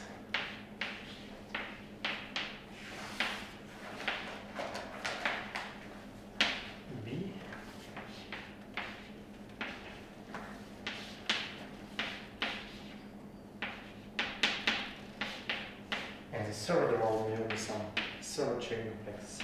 B. And the third row will be some third chain complex C.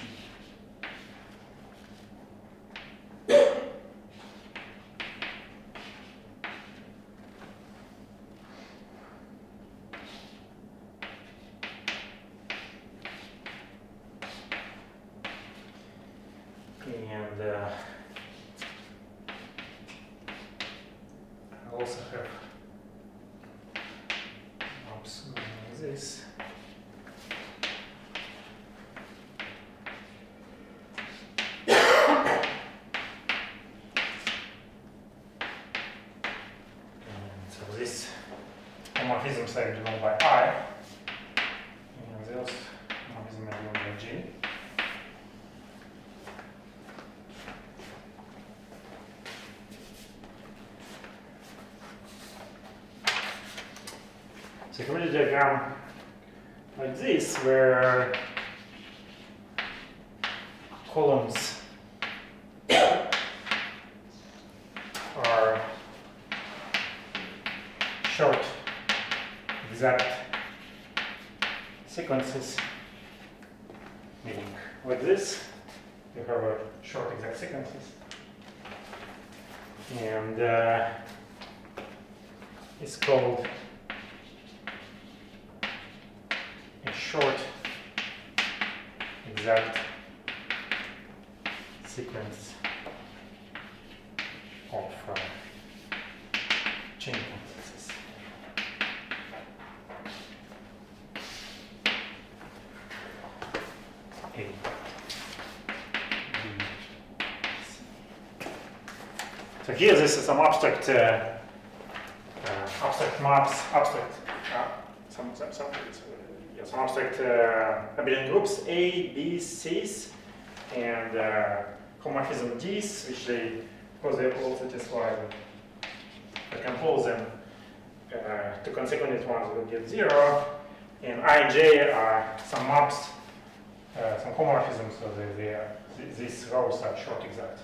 And I also have maps like this. And so this homomorphisms are given by I, and those homomorphisms are given by J. So a commutative diagram like this, where columns are short, exact sequences, meaning like this, you have a short exact sequences, and it's called a short exact sequence of chain complexes. A, B, C. So here this is some abstract abstract maps, some abstract abelian groups A, B, C's, and homomorphism D's, which they, because they all satisfy, I compose them to consequent ones will get 0, and I and J are some maps, some homomorphisms, so these rows are short exact.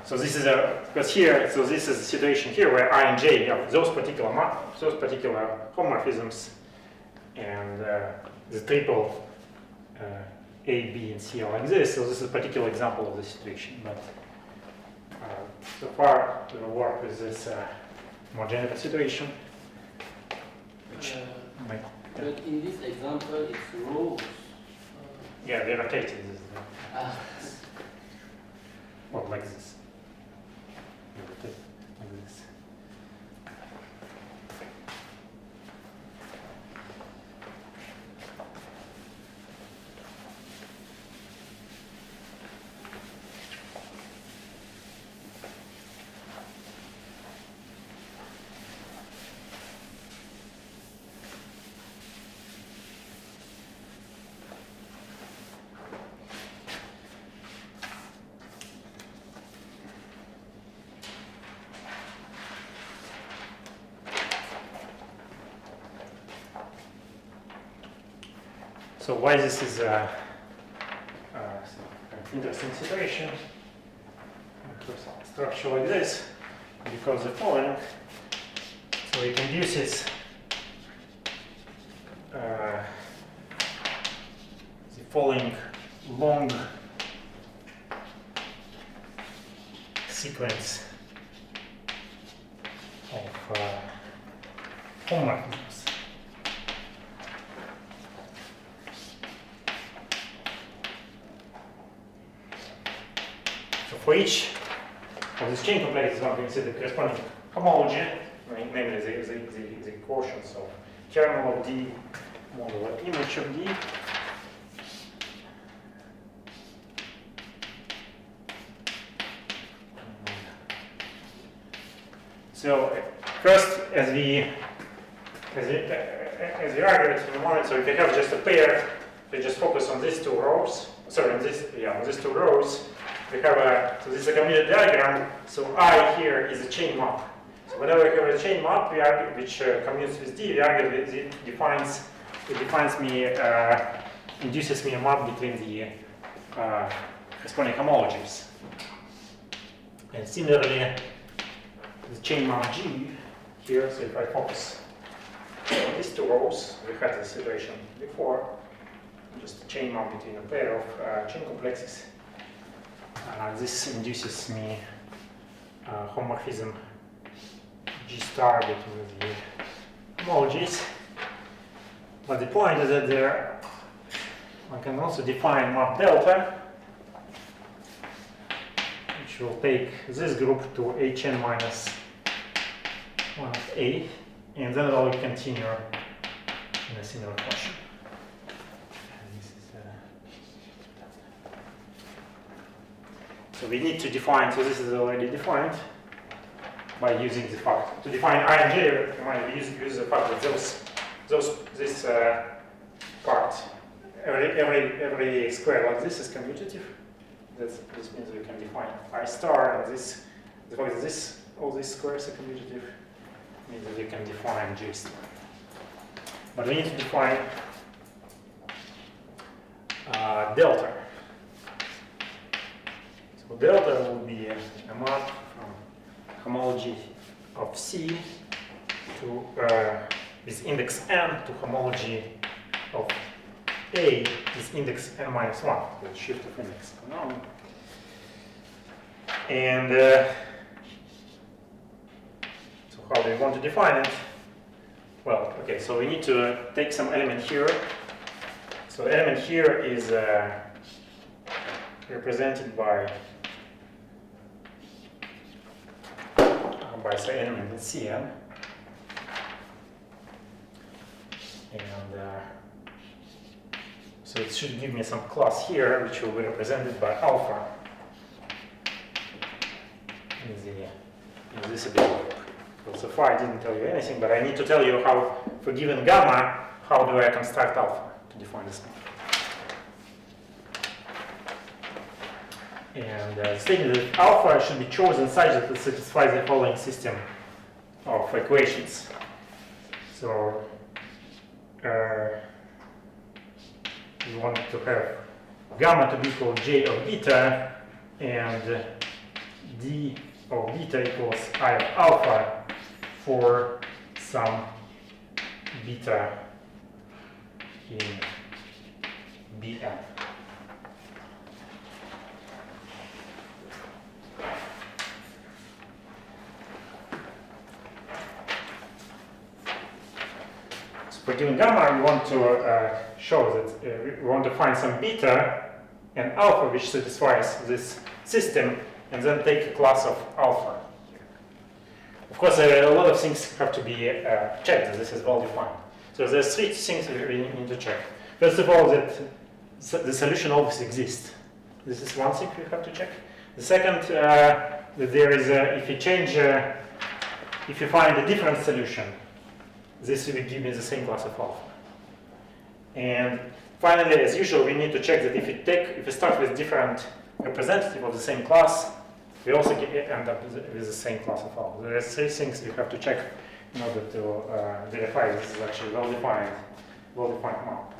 So this is because here, so this is a situation here where I and J have those particular homomorphisms, and the triple A, B, and C are like this. So this is a particular example of the situation. But so far, we will work with this more general situation, which might. But in this example, it's rows. Yeah, they rotated this. Yes. Or like this. Like this. So why this is an interesting situation? Structure like this, because the following. So it induces the following long sequence of homomorphisms. So for each of these chain complexes, one can consider the corresponding homology, namely the quotients of kernel of D, modular image of D. So first, as we argued in the moment, so if you have just a pair, we just focus on these two rows. Sorry, on these two rows. We have so this is a commutative diagram. So I here is a chain map. So whenever we have a chain map, we argue, which commutes with D, we argue that it induces me a map between the corresponding homologies. And similarly, the chain map G here. So if I focus on these two rows, we had this situation before. Just a chain map between a pair of chain complexes. This induces me homomorphism G star between the homologies. But the point is that one can also define map delta, which will take this group to Hn minus 1 of A, and then it will continue in a similar fashion. So we need to define, so this is already defined by using the fact. To define I and J, you might use the fact that this part, every square like this is commutative. This means we can define I star, and this, the fact that all these squares are commutative means that we can define J star. But we need to define delta. So delta will be a map from homology of C to with index n to homology of A with index n minus 1, the shift of index. And so how do we want to define it? Well, okay, so we need to take some element here. So the element here is represented by say element in Cn, and so it should give me some class here, which will be represented by alpha in this ability. So far I didn't tell you anything, but I need to tell you how, for given gamma, how do I construct alpha to define this map. And stating that alpha should be chosen such that it satisfies the following system of equations. So we want to have gamma to be equal J of beta and D of beta equals I of alpha for some beta in Bn. For given gamma, we want to show that we want to find some beta and alpha which satisfies this system, and then take a class of alpha. Of course, a lot of things have to be checked. This is well defined. So there's three things we need to check. First of all, that the solution always exists. This is one thing we have to check. The second, that there is if you find a different solution, this will give me the same class of alpha. And finally, as usual, we need to check that if we start with different representative of the same class, we also end up with the same class of alpha. There are three things we have to check in order to verify this is actually well-defined map.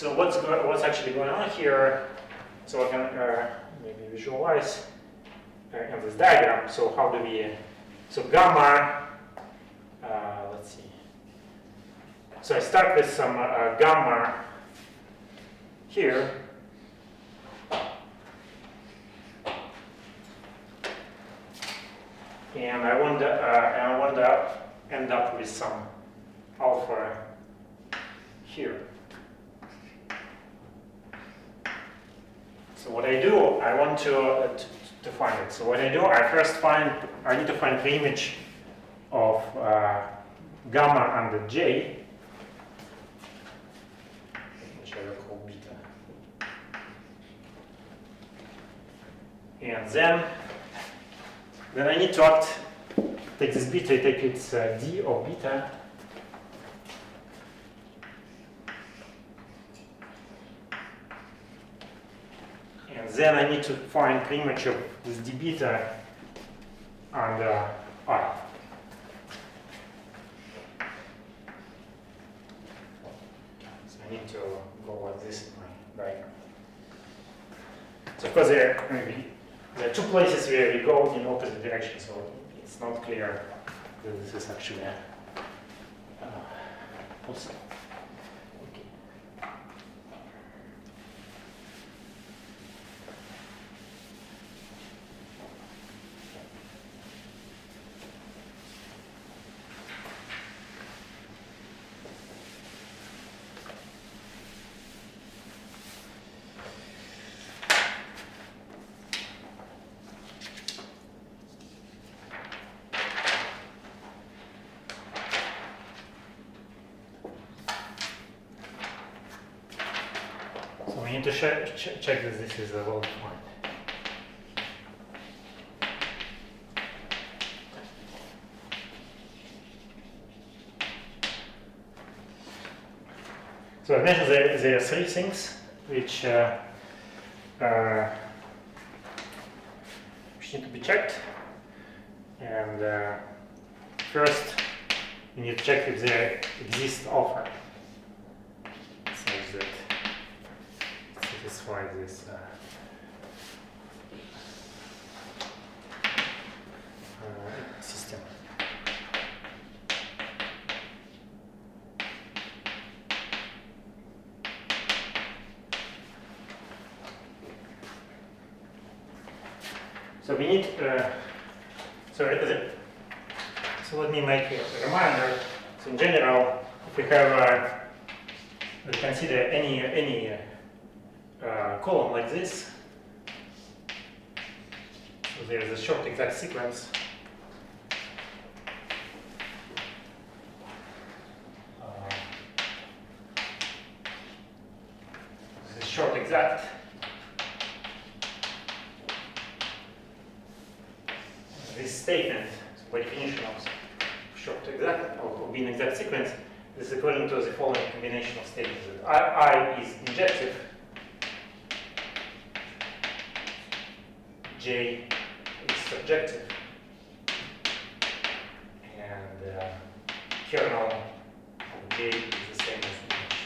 So what's actually going on here? So I can maybe visualize in this diagram. So how do we? So gamma. Let's see. So I start with some gamma here. And I want to end up with some alpha here. So what I do, I want to find it. So what I do, I need to find the image of gamma under J, which I will call beta. And then I need to take this beta, take its d of beta, and then I need to find the image of this d beta under I. So I need to go like this in my diagram. So of course there are two places where we go in opposite directions, so it's not clear that this is actually possible. Okay. So we need to check that this is well defined. So I mentioned there are three things which need to be checked. And first, you need to check if there exists alpha such that satisfy this system. So we need, so let me make a reminder. So in general, if we have, we consider any column like this, so there is a short exact sequence. This is short exact. This statement, by definition of short exact or being exact sequence, is equivalent to the following combination of statements: that I is injective, J is surjective, and kernel of J is the same as image.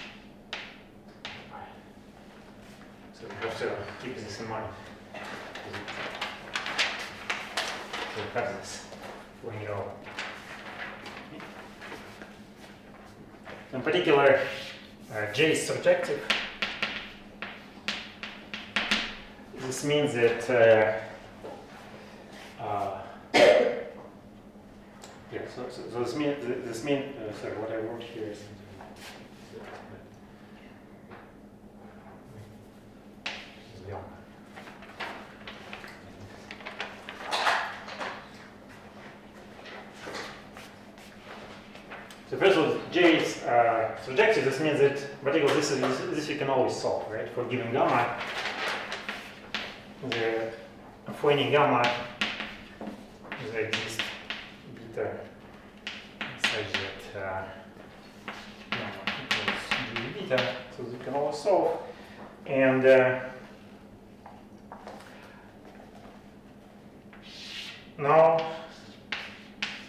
So we have to keep this in mind. So we have this when you know. In particular, J is surjective. This means that yeah. So this means sorry, what I wrote here is. So first of all, J is surjective. This means that particularly this you can always solve, right? For given gamma, for any gamma, there exists beta such that gamma equals G beta. So you can always solve. And now,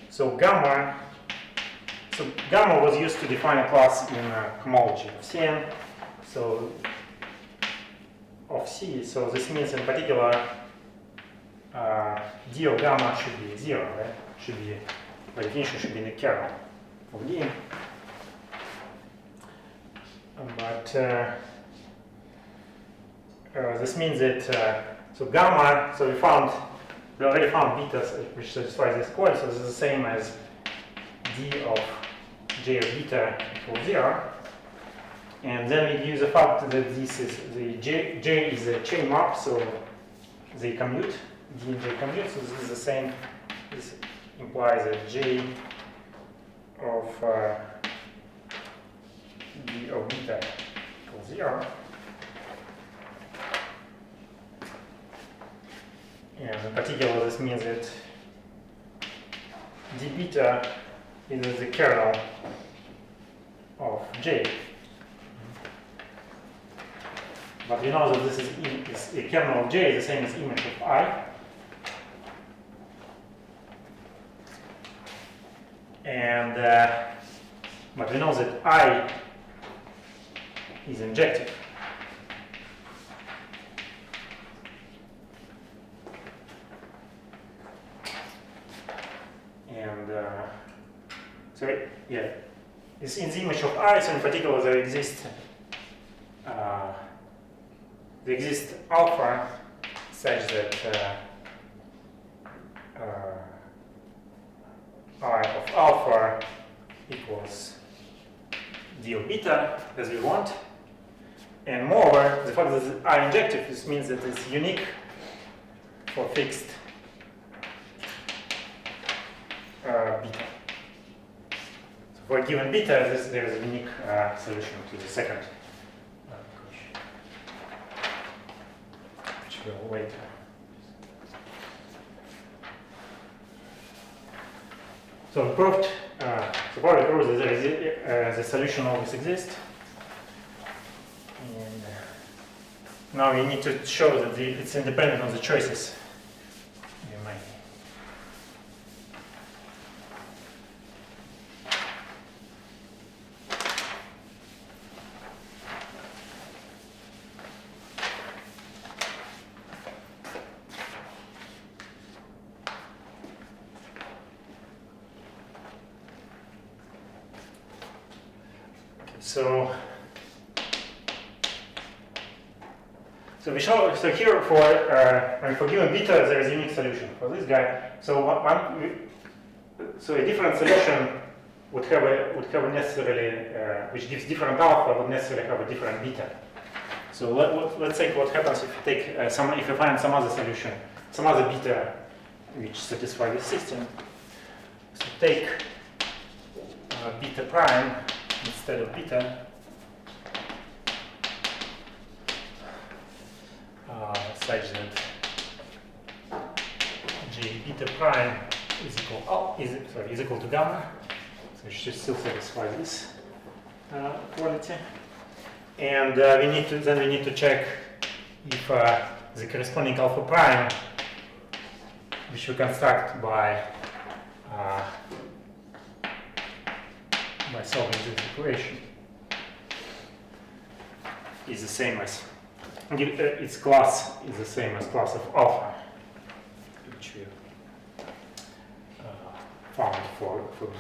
so gamma was used to define a class in homology of CN. so of C. So this means in particular d of gamma should be 0, right? Should be, by definition, should be in the kernel of D. But this means that so gamma. So we already found betas which satisfy this code. So this is the same as d of j of beta equals 0. And then we use the fact that this is the j is a chain map, so they commute. D and j commute. So this is the same. This implies that j of d of beta equals 0. And in particular, this means that d beta is the kernel of j. But we know that this is a kernel of j is the same as image of I. And but we know that I is injective. And so yeah, it's in the image of I. So in particular, there exists alpha such that I of alpha equals d of beta as we want. And moreover, the fact that it's I injective, this means that it's unique for fixed beta. So for a given beta, there is a unique solution to the second question, which we'll later. So we proved, so far we proved that the solution always exists. And now we need to show that it's independent of the choices you make. So we show. So here for given beta, there is a unique solution for this guy. So so a different solution would have necessarily which gives different alpha would necessarily have a different beta. So let's take what happens if you take if you find some other solution, some other beta which satisfies this system. So take beta prime instead of beta. Such that j beta prime is equal to gamma, so it should still satisfy this quality. And we need to check if the corresponding alpha prime, which we construct by solving this equation, is the same as its class is the same as class of alpha, which we found for beta.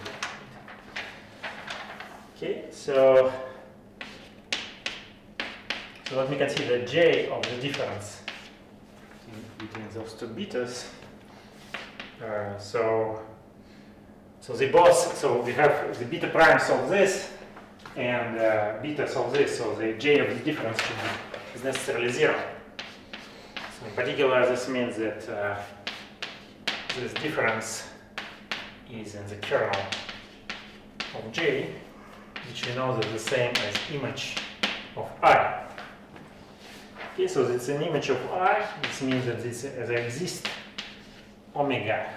Okay, so let me consider j of the difference between those two betas. So we have the beta prime solve this, and beta solve this. So the j of the difference should be is necessarily 0. So in particular, this means that this difference is in the kernel of j, which we know is the same as image of I. Okay, so it's an image of I. This means that there exists omega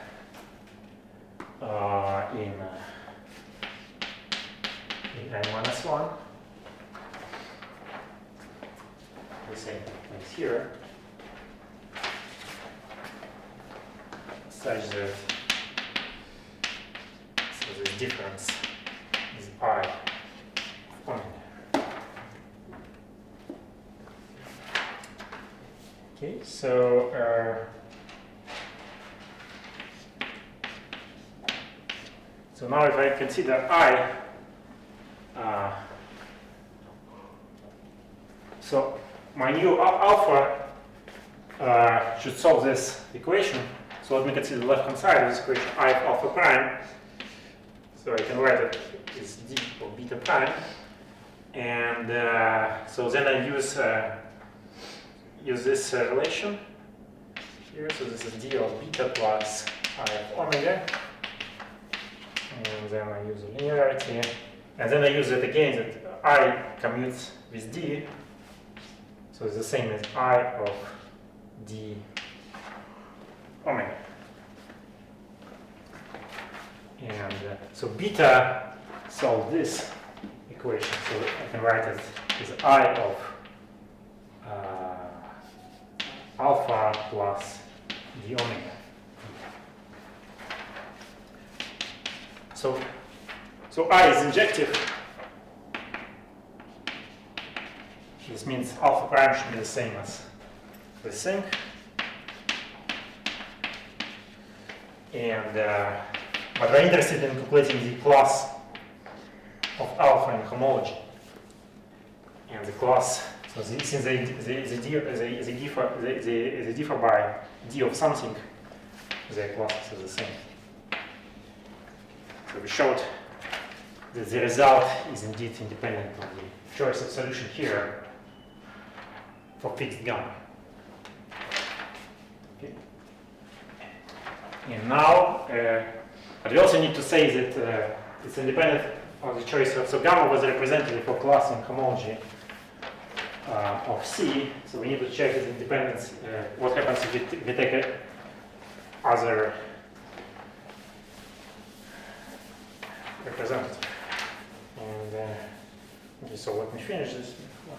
in n-1. The same as here, such that this difference is I of omega. Okay, so so now if I consider I, so my new alpha should solve this equation. So let me consider the left-hand side of this equation, I of alpha prime. So I can write it as d of beta prime. And so then I use this relation here. So this is d of beta plus I of omega. And then I use the linearity. And then I use it again that I commutes with d. So it's the same as I of d omega. And so beta solves this equation. So I can write it as I of alpha plus d omega. So I is injective. This means alpha prime should be the same as this thing. And but we're interested in calculating the class of alpha in homology. And the class, so since they differ by d of something, their classes are the same. So we showed that the result is indeed independent of the choice of solution here for fixed gamma. Okay. And now, but we also need to say that it's independent of the choice of, so gamma was representative for class in homology of C, so we need to check its independence. What happens if we take other representative? And okay, so let me finish this before.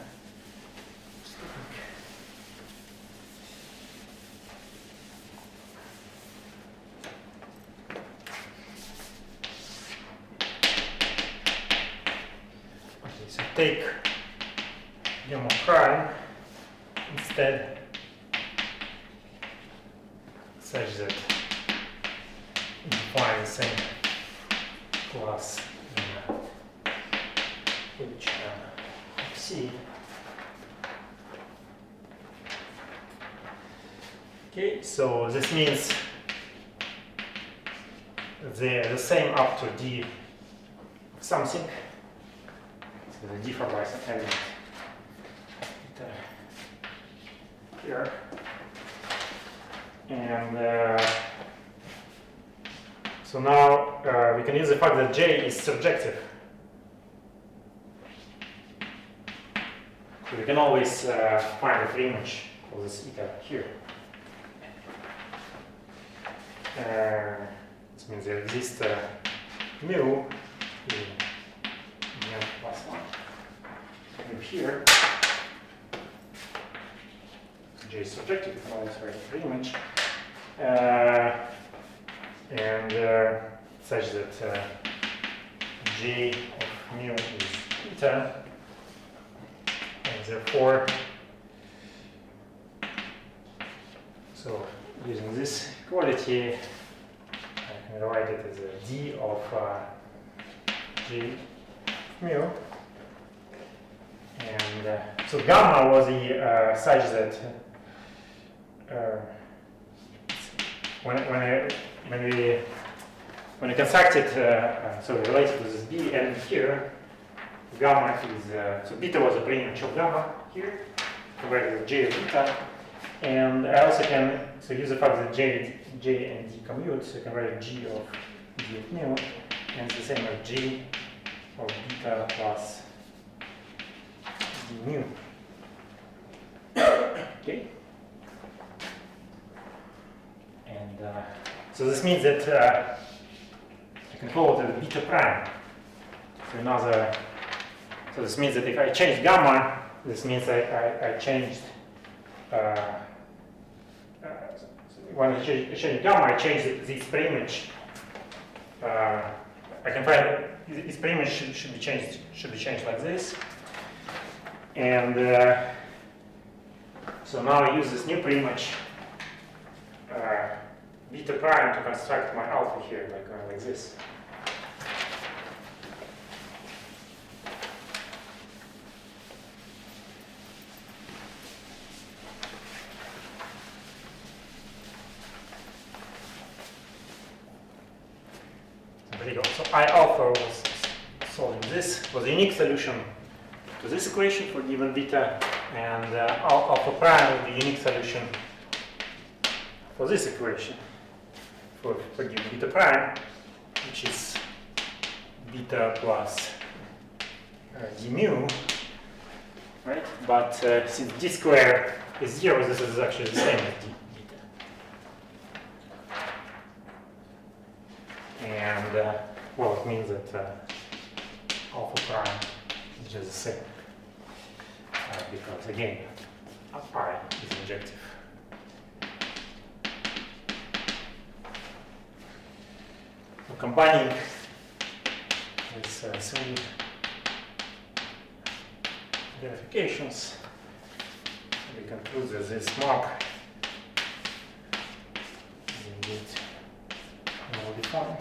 Okay, so take gamma prime instead such that we define the same class in which C. Okay, so this means they're the same up to d of something. So they differ by some element here. And so now we can use the fact that J is surjective. So we can always find a free image of this eta here. This means there exists mu in mu plus 1 over here. J is surjective, we can always write a free image. And such that J of mu is eta, and therefore, so using this equality, I can write it as a d of J mu. And so gamma was the such that when we constructed, so related to this b and here, gamma is so beta was a pre-image of gamma here, compared with j of beta, and I also can use the fact that j and d commute, so I can write g of d of mu, and it's the same as g of beta plus d mu. Okay. And so this means that I can call it a beta prime. So this means that if I change gamma, this means I changed. When I change gamma, I change this preimage. I can find this preimage should be changed like this, and So now I use this new preimage beta prime to construct my alpha here, like this. There you go. So I alpha was solving this, was a unique solution to this equation for given beta, and alpha prime would be a unique solution for this equation for given beta prime, which is beta plus d mu, right? But since d squared is 0, this is actually the same as d beta. And well, it means that alpha prime is just the same, because again, pi is injective. So combining these three verifications, we conclude that this mark is indeed well defined.